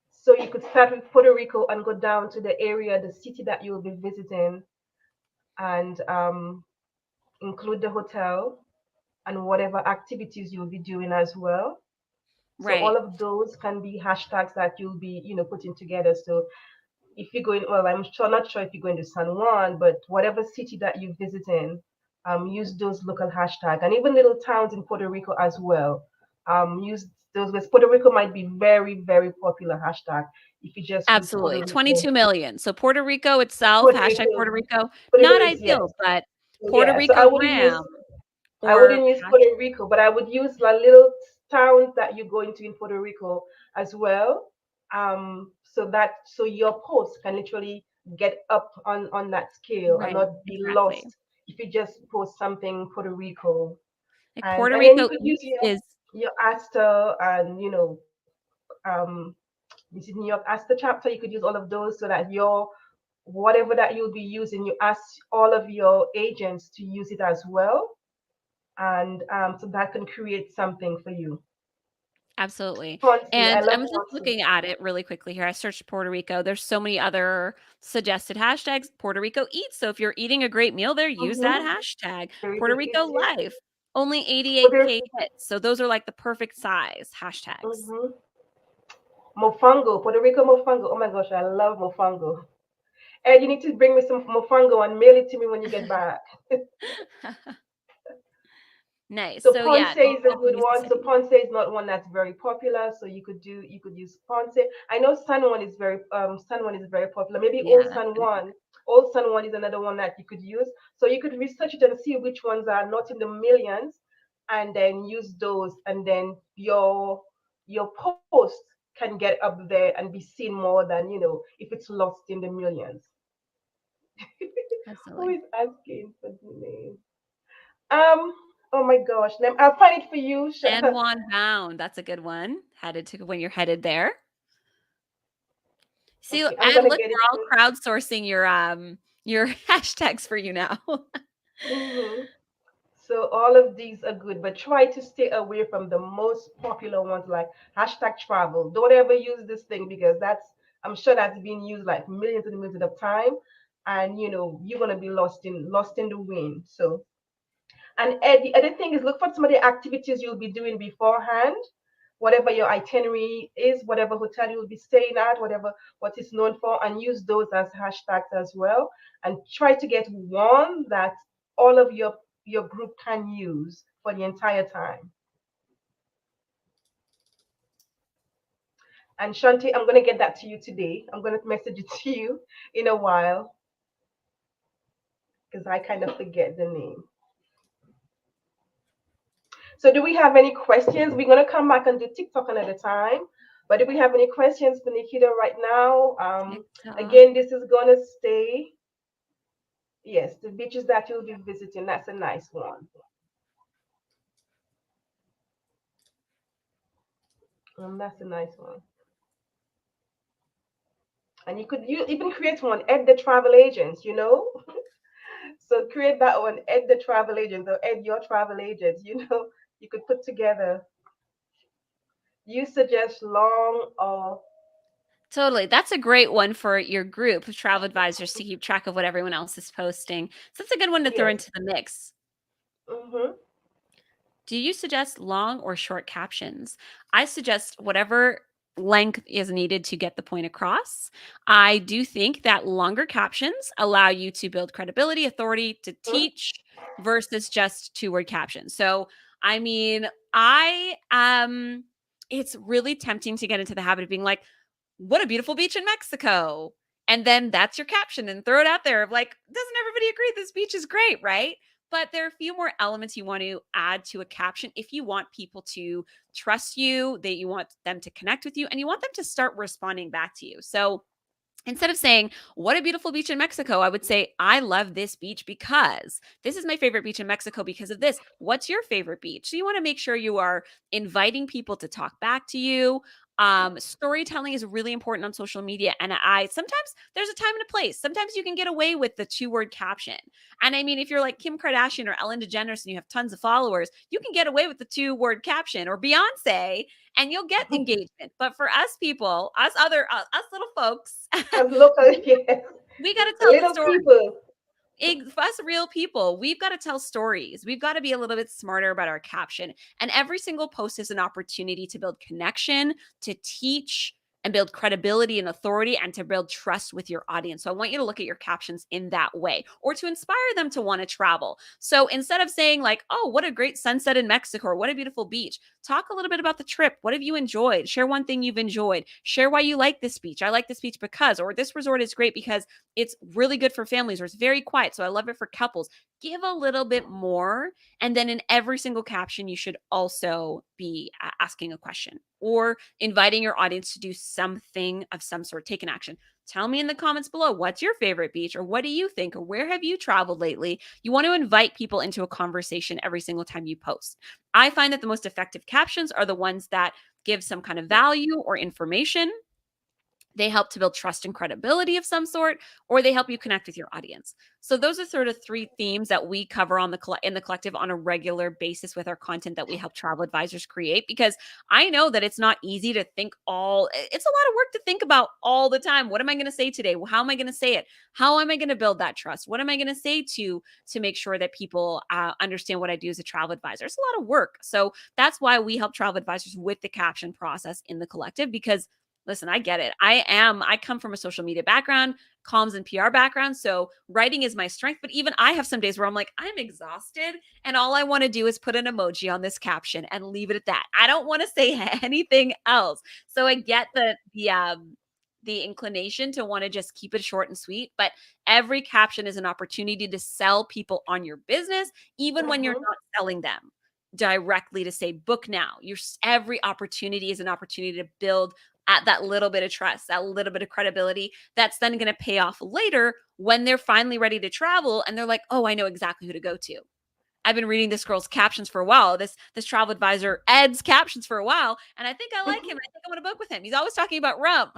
So you could start with Puerto Rico and go down to the area, the city that you'll be visiting, and include the hotel and whatever activities you'll be doing as well. So all Right. of those can be hashtags that you'll be, putting together. So if you're going, well, not sure if you're going to San Juan, but whatever city that you're visiting, use those local hashtag, and even little towns in Puerto Rico as well. Use those, because Puerto Rico might be very, very popular hashtag if you just use Puerto Absolutely. Rico. 22 million. So Puerto Rico itself, Puerto hashtag Rico, Puerto Rico, Puerto Rico not is, yes. ideal, but So Puerto yeah, so Rico glam I or wouldn't use Puerto Rico, but I would use the little towns that you're going to in Puerto Rico as well. So your post can literally get up on that scale and right, not be exactly. lost if you just post something Puerto Rico. Like And Puerto and then you Rico could use Eats is your Asta and um this is New York Asta chapter. You could use all of those so that your whatever that you'll be using, you ask all of your agents to use it as well, and so that can create something for you. absolutely. Ponzi, I And love I'm just Ponzi. looking at it really quickly here. I searched Puerto Rico. There's so many other suggested hashtags. Puerto Rico Eats. So if you're eating a great meal there, use that Mm-hmm. hashtag. Very Puerto good. Rico It's yeah. Life. Only But there, 88K hits. So those are like the perfect size hashtags. mm-hmm. Mofongo, Puerto Rico mofongo. Oh my gosh, I love mofongo. And you need to bring me some mofongo and mail it to me when you get back. Nice. So So Ponce yeah, is a good use the one. So city. Ponce is not one that's very popular. So you could use Ponce. I know San Juan is very popular. Maybe Yeah, that's gonna be Old San Juan is another one that you could use. So you could research it and see which ones are not in the millions, and then use those, and then your post can get up there and be seen more than if it's lost in the millions. Who absolutely. is asking for the name? Oh my gosh, I'll find it for you. San Juan Bound. That's a good one. Headed to when you're headed there. See, Okay, I'm and gonna look, get it we're all for. crowdsourcing your hashtags for you now. Hmm. So all of these are good, but try to stay away from the most popular ones like hashtag travel. Don't ever use this thing because I'm sure that's being used like millions and millions of time, and you're gonna be lost in the wind. So and the other thing is look for some of the activities you'll be doing beforehand, whatever your itinerary is, whatever hotel you'll be staying at, whatever what it's known for, and use those as hashtags as well. And try to get one that all of your group can use for the entire time. And Shanti, I'm gonna get that to you today. I'm gonna message it to you in a while because I kind of forget the name. So do we have any questions? We're gonna come back and do TikTok another time. But do we have any questions for Nikita right now? TikTok. Again, this is gonna stay. Yes, the beaches that you'll be visiting. That's a nice one. That's a nice one. And you even create one. Add the travel agents. So create that one. Add the travel agents or add your travel agents. You could put together. You suggest long or Totally. That's a great one for your group of travel advisors to keep track of what everyone else is posting. So that's a good one to throw yes. into the mix. Mm-hmm. Do you suggest long or short captions? I suggest whatever length is needed to get the point across. I do think that longer captions allow you to build credibility, authority to Hmm. teach versus just two-word captions. So, I mean, I it's really tempting to get into the habit of being like, what a beautiful beach in Mexico. And then that's your caption and throw it out there of like, doesn't everybody agree this beach is great, right? But there are a few more elements you want to add to a caption if you want people to trust you, that you want them to connect with you, and you want them to start responding back to you. So instead of saying, what a beautiful beach in Mexico, I would say, I love this beach because this is my favorite beach in Mexico because of this. What's your favorite beach? So you want to make sure you are inviting people to talk back to you. Storytelling is really important on social media. And I sometimes there's a time and a place. Sometimes you can get away with the two-word caption. And I mean, if you're like Kim Kardashian or Ellen DeGeneres and you have tons of followers, you can get away with the two-word caption or Beyonce and you'll get engagement. But for us people, us little folks, As local, yes, we got to tell the little story. people. For us real people, we've got to tell stories. We've got to be a little bit smarter about our caption. And every single post is an opportunity to build connection, to teach, and build credibility and authority, and to build trust with your audience. So I want you to look at your captions in that way, or to inspire them to want to travel. So instead of saying, like, oh, what a great sunset in Mexico, or what a beautiful beach, talk a little bit about the trip. What have you enjoyed? Share one thing you've enjoyed. Share why you like this beach. I like this beach because, or this resort is great because it's really good for families or it's very quiet. So I love it for couples. Give a little bit more. And then in every single caption, you should also be asking a question or inviting your audience to do something of some sort, take an action. Tell me in the comments below, what's your favorite beach or what do you think or where have you traveled lately? You want to invite people into a conversation every single time you post. I find that the most effective captions are the ones that give some kind of value or information. They help to build trust and credibility of some sort, or they help you connect with your audience. So those are sort of three themes that we cover in the collective on a regular basis with our content that we help travel advisors create. Because I know that it's not easy to think it's a lot of work to think about all the time. What am I going to say today? How am I going to say it? How am I going to build that trust? What am I going to say to make sure that people understand what I do as a travel advisor? It's a lot of work. So that's why we help travel advisors with the caption process in the collective because Listen, I get it. I come from a social media background, comms and PR background. So writing is my strength. But even I have some days where I'm like, I'm exhausted. And all I want to do is put an emoji on this caption and leave it at that. I don't want to say anything else. So I get the inclination to want to just keep it short and sweet. But every caption is an opportunity to sell people on your business, even when you're Mm-hmm. not selling them directly, to say book now. Every opportunity is an opportunity to build at that little bit of trust, that little bit of credibility that's then going to pay off later when they're finally ready to travel and they're like, "Oh, I know exactly who to go to." I've been reading this girl's captions for a while. This travel advisor Ed's captions for a while, and I think I like him. I think I want to book with him. He's always talking about rum.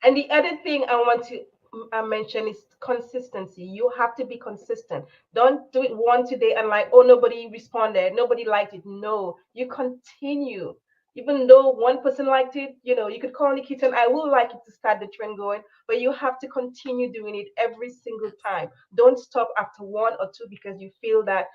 And the other thing I want to mention is consistency. You have to be consistent. Don't do it one today and like, oh, nobody responded, nobody liked it. No, you continue. Even though one person liked it, you could call Nikita and I will like it to start the trend going, but you have to continue doing it every single time. Don't stop after one or two because you feel that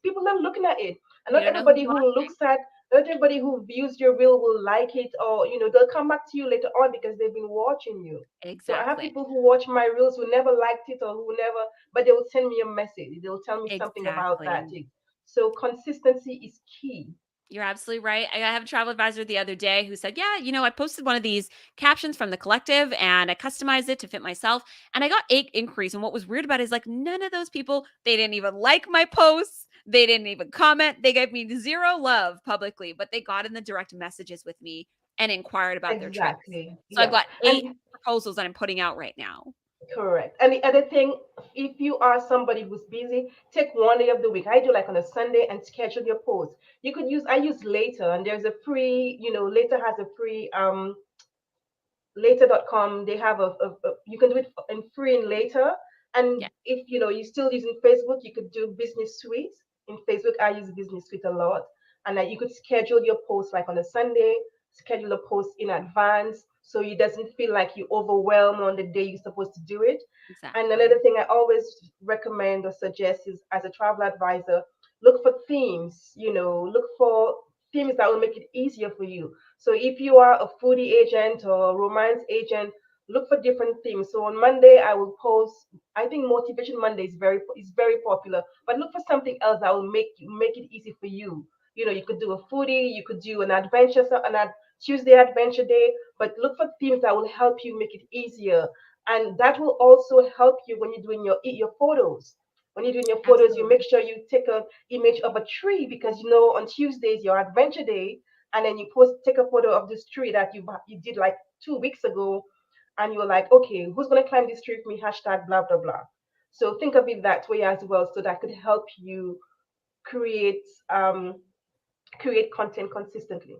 people are looking at it. And You not don't know who's everybody who watching. looks at not everybody who views your reel will like it, or they'll come back to you later on because they've been watching you. So I have Exactly. people who watch my reels who never liked it or who never, but they will send me a message. They'll tell me something about that Exactly. thing. So consistency is key. You're absolutely right. I have a travel advisor the other day who said, "Yeah, I posted one of these captions from the collective and I customized it to fit myself. And I got 8 inquiries. And what was weird about it is like none of those people, they didn't even like my posts. They didn't even comment. They gave me zero love publicly, but they got in the direct messages with me and inquired about their trips. Exactly. So I've Yeah. got eight And proposals that I'm putting out right now. correct. And the other thing, if you are somebody who's busy, take one day of the week. I do like on a Sunday and schedule your post. I use Later, and there's a free, Later has a free later.com. They have you can do it in free in Later. And Yeah, if you're still using Facebook, you could do Business Suite. In Facebook, I use Business Suite a lot. And you could schedule your post like on a Sunday, schedule a post in advance so it doesn't feel like you overwhelmed on the day you're supposed to do it. And another exactly. thing I always recommend or suggest is, as a travel advisor, look for themes. Look for themes that will make it easier for you. So if you are a foodie agent or a romance agent, look for different themes. So on Monday I will post. I think Motivation Monday is very popular, but look for something else that will make it easy for you. You could do a foodie, you could do an adventure, Tuesday adventure day, but look for themes that will help you make it easier, and that will also help you when you're doing your photos. When you're doing your photos, you make Absolutely. sure you take a image of a tree because on Tuesdays your adventure day, and then you take a photo of this tree that you did like 2 weeks ago, and you're like, okay, who's gonna climb this tree with me? Hashtag blah blah blah. So think of it that way as well, so that could help you create um create content consistently.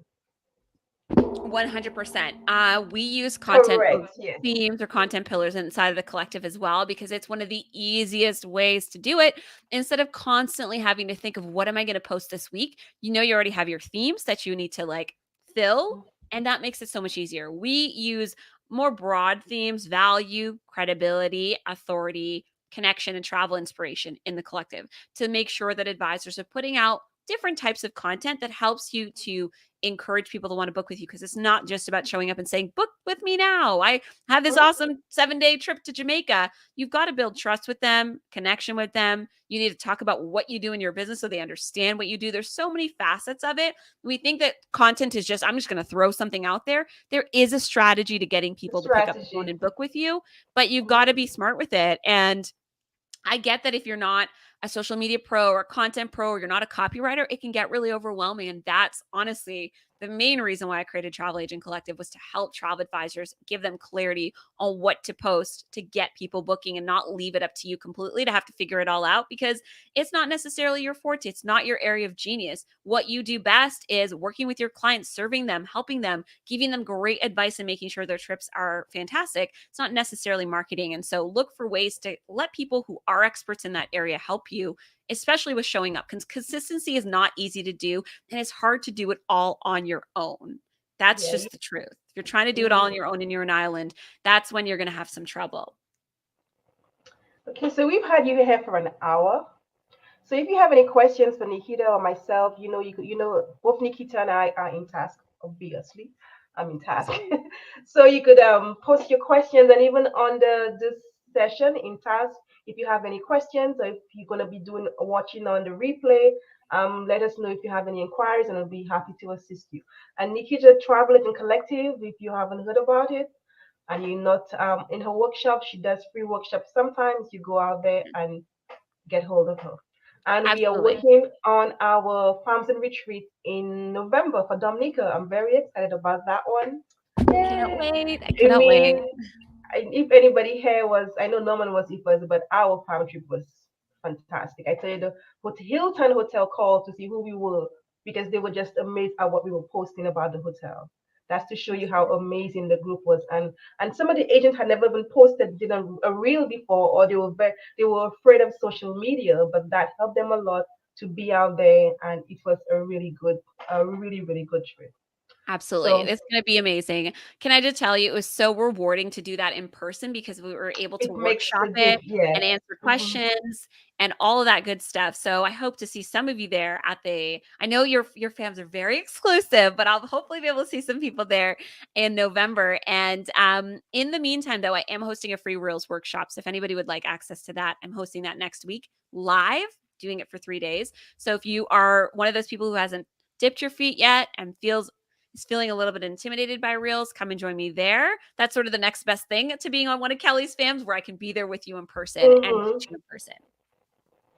100%. We use content Correct. Yes. themes or content pillars inside of the collective as well because it's one of the easiest ways to do it instead of constantly having to think of what am I going to post this week. You already have your themes that you need to like fill, and that makes it so much easier. We use more broad themes: value, credibility, authority, connection, and travel inspiration in the collective to make sure that advisors are putting out different types of content that helps you to encourage people to want to book with you, because it's not just about showing up and saying book with me now. I have this Mhm. awesome 7-day trip to Jamaica. You've got to build trust with them, connection with them. You need to talk about what you do in your business so they understand what you do. There's so many facets of it. We think that content is just, I'm just going to throw something out there. There is a strategy to getting The people to pick up the phone strategy. and book with you, but you've got Mhm. to be smart with it. And I get that if you're not a social media pro or a content pro or you're not a copywriter, it can get really overwhelming. And that's honestly the main reason why I created Travel Agent Collective, was to help travel advisors, give them clarity on what to post to get people booking and not leave it up to you completely to have to figure it all out, because it's not necessarily your forte. It's not your area of genius. What you do best is working with your clients, serving them, helping them, giving them great advice and making sure their trips are fantastic. It's not necessarily marketing. And so look for ways to let people who are experts in that area help you, especially with showing up, because consistency is not easy to do and it's hard to do it all on your own. That's Yeah. just the truth. If you're trying to do it all on Mhm. your own and you're an island, that's when you're going to have some trouble. Okay, so we've had you here for an hour. So if you have any questions for Nikita or myself, both Nikita and I are in task, obviously. I'm in task. Absolutely. So you could post your questions, and even under this session in task, if you have any questions or if you're gonna be doing watching on the replay, let us know if you have any inquiries, and I'll be happy to assist you. And Nikita Travel Agent Collective, if you haven't heard about it and you're not in her workshop, she does free workshops. Sometimes you go out there and get hold of her. And we are Absolutely. working on our farms and retreat in November for Dominica. I'm very excited about that one. I cannot Yay! wait. I I cannot wait. mean, if anybody here was, I know Norman was with us, but our farm trip was fantastic. I tell you, the Hilton Hotel called to see who we were because they were just amazed at what we were posting about the hotel. That's to show you how Absolutely. amazing the group was, and some of the agents had never even posted did a reel before, or they were afraid of social media, but that helped them a lot to be out there, and it was a really good trip. Absolutely. So It's going to be amazing. Can I just tell you, it was so rewarding to do that in person because we were able to it makes workshop a it yeah. and answer Mhm. questions and all of that good stuff. So I hope to see some of you there at the I know your fams are very exclusive, but I'll hopefully be able to see some people there in November. And in the meantime though, I am hosting a free Reels workshop. So if anybody would like access to that, I'm hosting that next week live, doing it for 3 days. So if you are one of those people who hasn't dipped your feet yet and is feeling a little bit intimidated by reels, come and join me there. That's sort of the next best thing to being on one of Kelly's fams where I can be there with you in person and Mhm. teach you in person.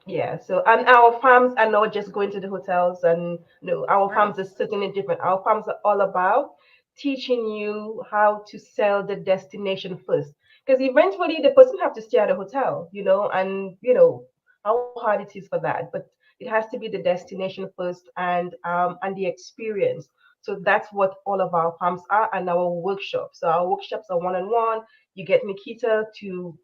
Yeah, so and our farms are not just going to the hotels, and no, Of our course. farms are certainly different. Our farms are all about teaching you how to sell the destination first. Because eventually the person have to stay at a hotel, and how hard it is for that. But it has to be the destination first and the experience. So that's what all of our farms are and our workshops. So our workshops are one-on-one. You get Nikita to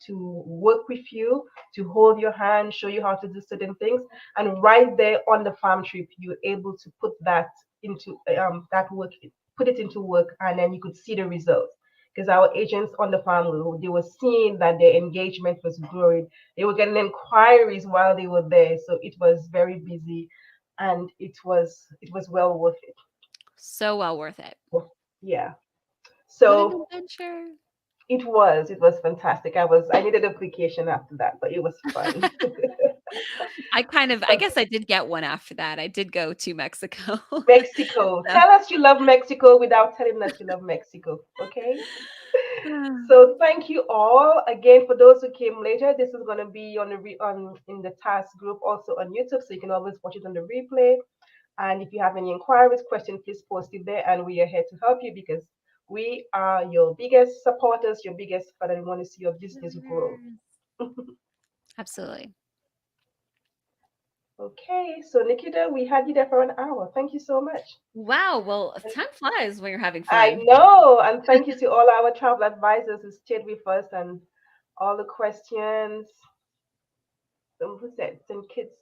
work with you, to hold your hand, show you how to do certain things, and right there on the farm trip, you're able to put that into that work, put it into work, and then you could see the results. Because our agents on the farm, they were seeing that their engagement was growing. They were getting inquiries while they were there, so it was very busy, and it was well worth it. So well worth it. Yeah. What an So adventure. it was fantastic. I needed a vacation after that, but it was fun. I guess I did get one after that. I did go to Mexico. Mexico. So, Tell us you love Mexico without telling us you love Mexico. Okay. So thank you all again for those who came later. This is going to be on in the task group also on YouTube, so you can always watch it on the replay. And if you have any inquiries, questions, please post it there, and we are here to help you because we are your biggest supporters, your biggest fan, and we want to see your business grow. absolutely. Okay, so Nikita, we had you there for an hour. Thank you so much. Wow. Well, time flies when you're having I fun. know, and thank you to all our travel advisors who stayed with us and all the questions. Who said St. Kitts?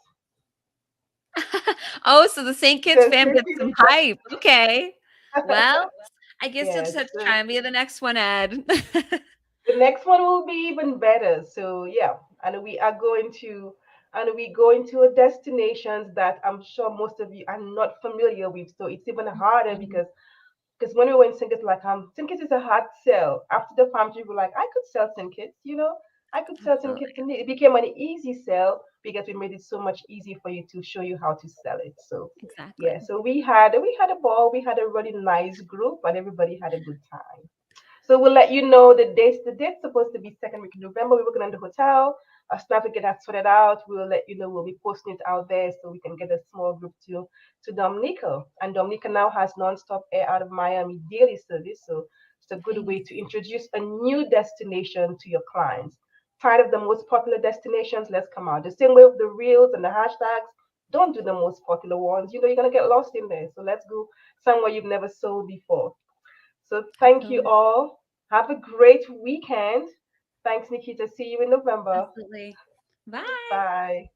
Oh, so the St. Kitts St. fam Kitts gets some hype. Okay. Well, I guess you'll Yes. just have to try and be the next one, Ed. The next one will be even better. So yeah, and we are going to destinations that I'm sure most of you are not familiar with. So it's even harder Mhm. because when we went St. like St. Kitts is a hard sell. After the farm trip, we're like, I could sell St. Kitts. I could sell St. Kitts, Absolutely. and it became an easy sell because we made it so much easier for you to show you how to sell it. So yeah, Exactly. so we had a ball, we had a really nice group, and everybody had a good time. So we'll let you know the dates. The date's supposed to be second week in November. We're working on the hotel. I'll start to get that sorted out. We'll let you know. We'll be posting it out there so we can get a small group to Dominica. And Dominica now has nonstop air out of Miami daily service. So it's a good way Nice. to introduce a new destination to your clients. Tired of the most popular destinations? Let's come out. The same way with the reels and the hashtags. Don't do the most popular ones. You're gonna get lost in there. So let's go somewhere you've never sold before. So thank you Absolutely. all. Have a great weekend. Thanks, Nikita. See you in November. Absolutely. Bye. Bye.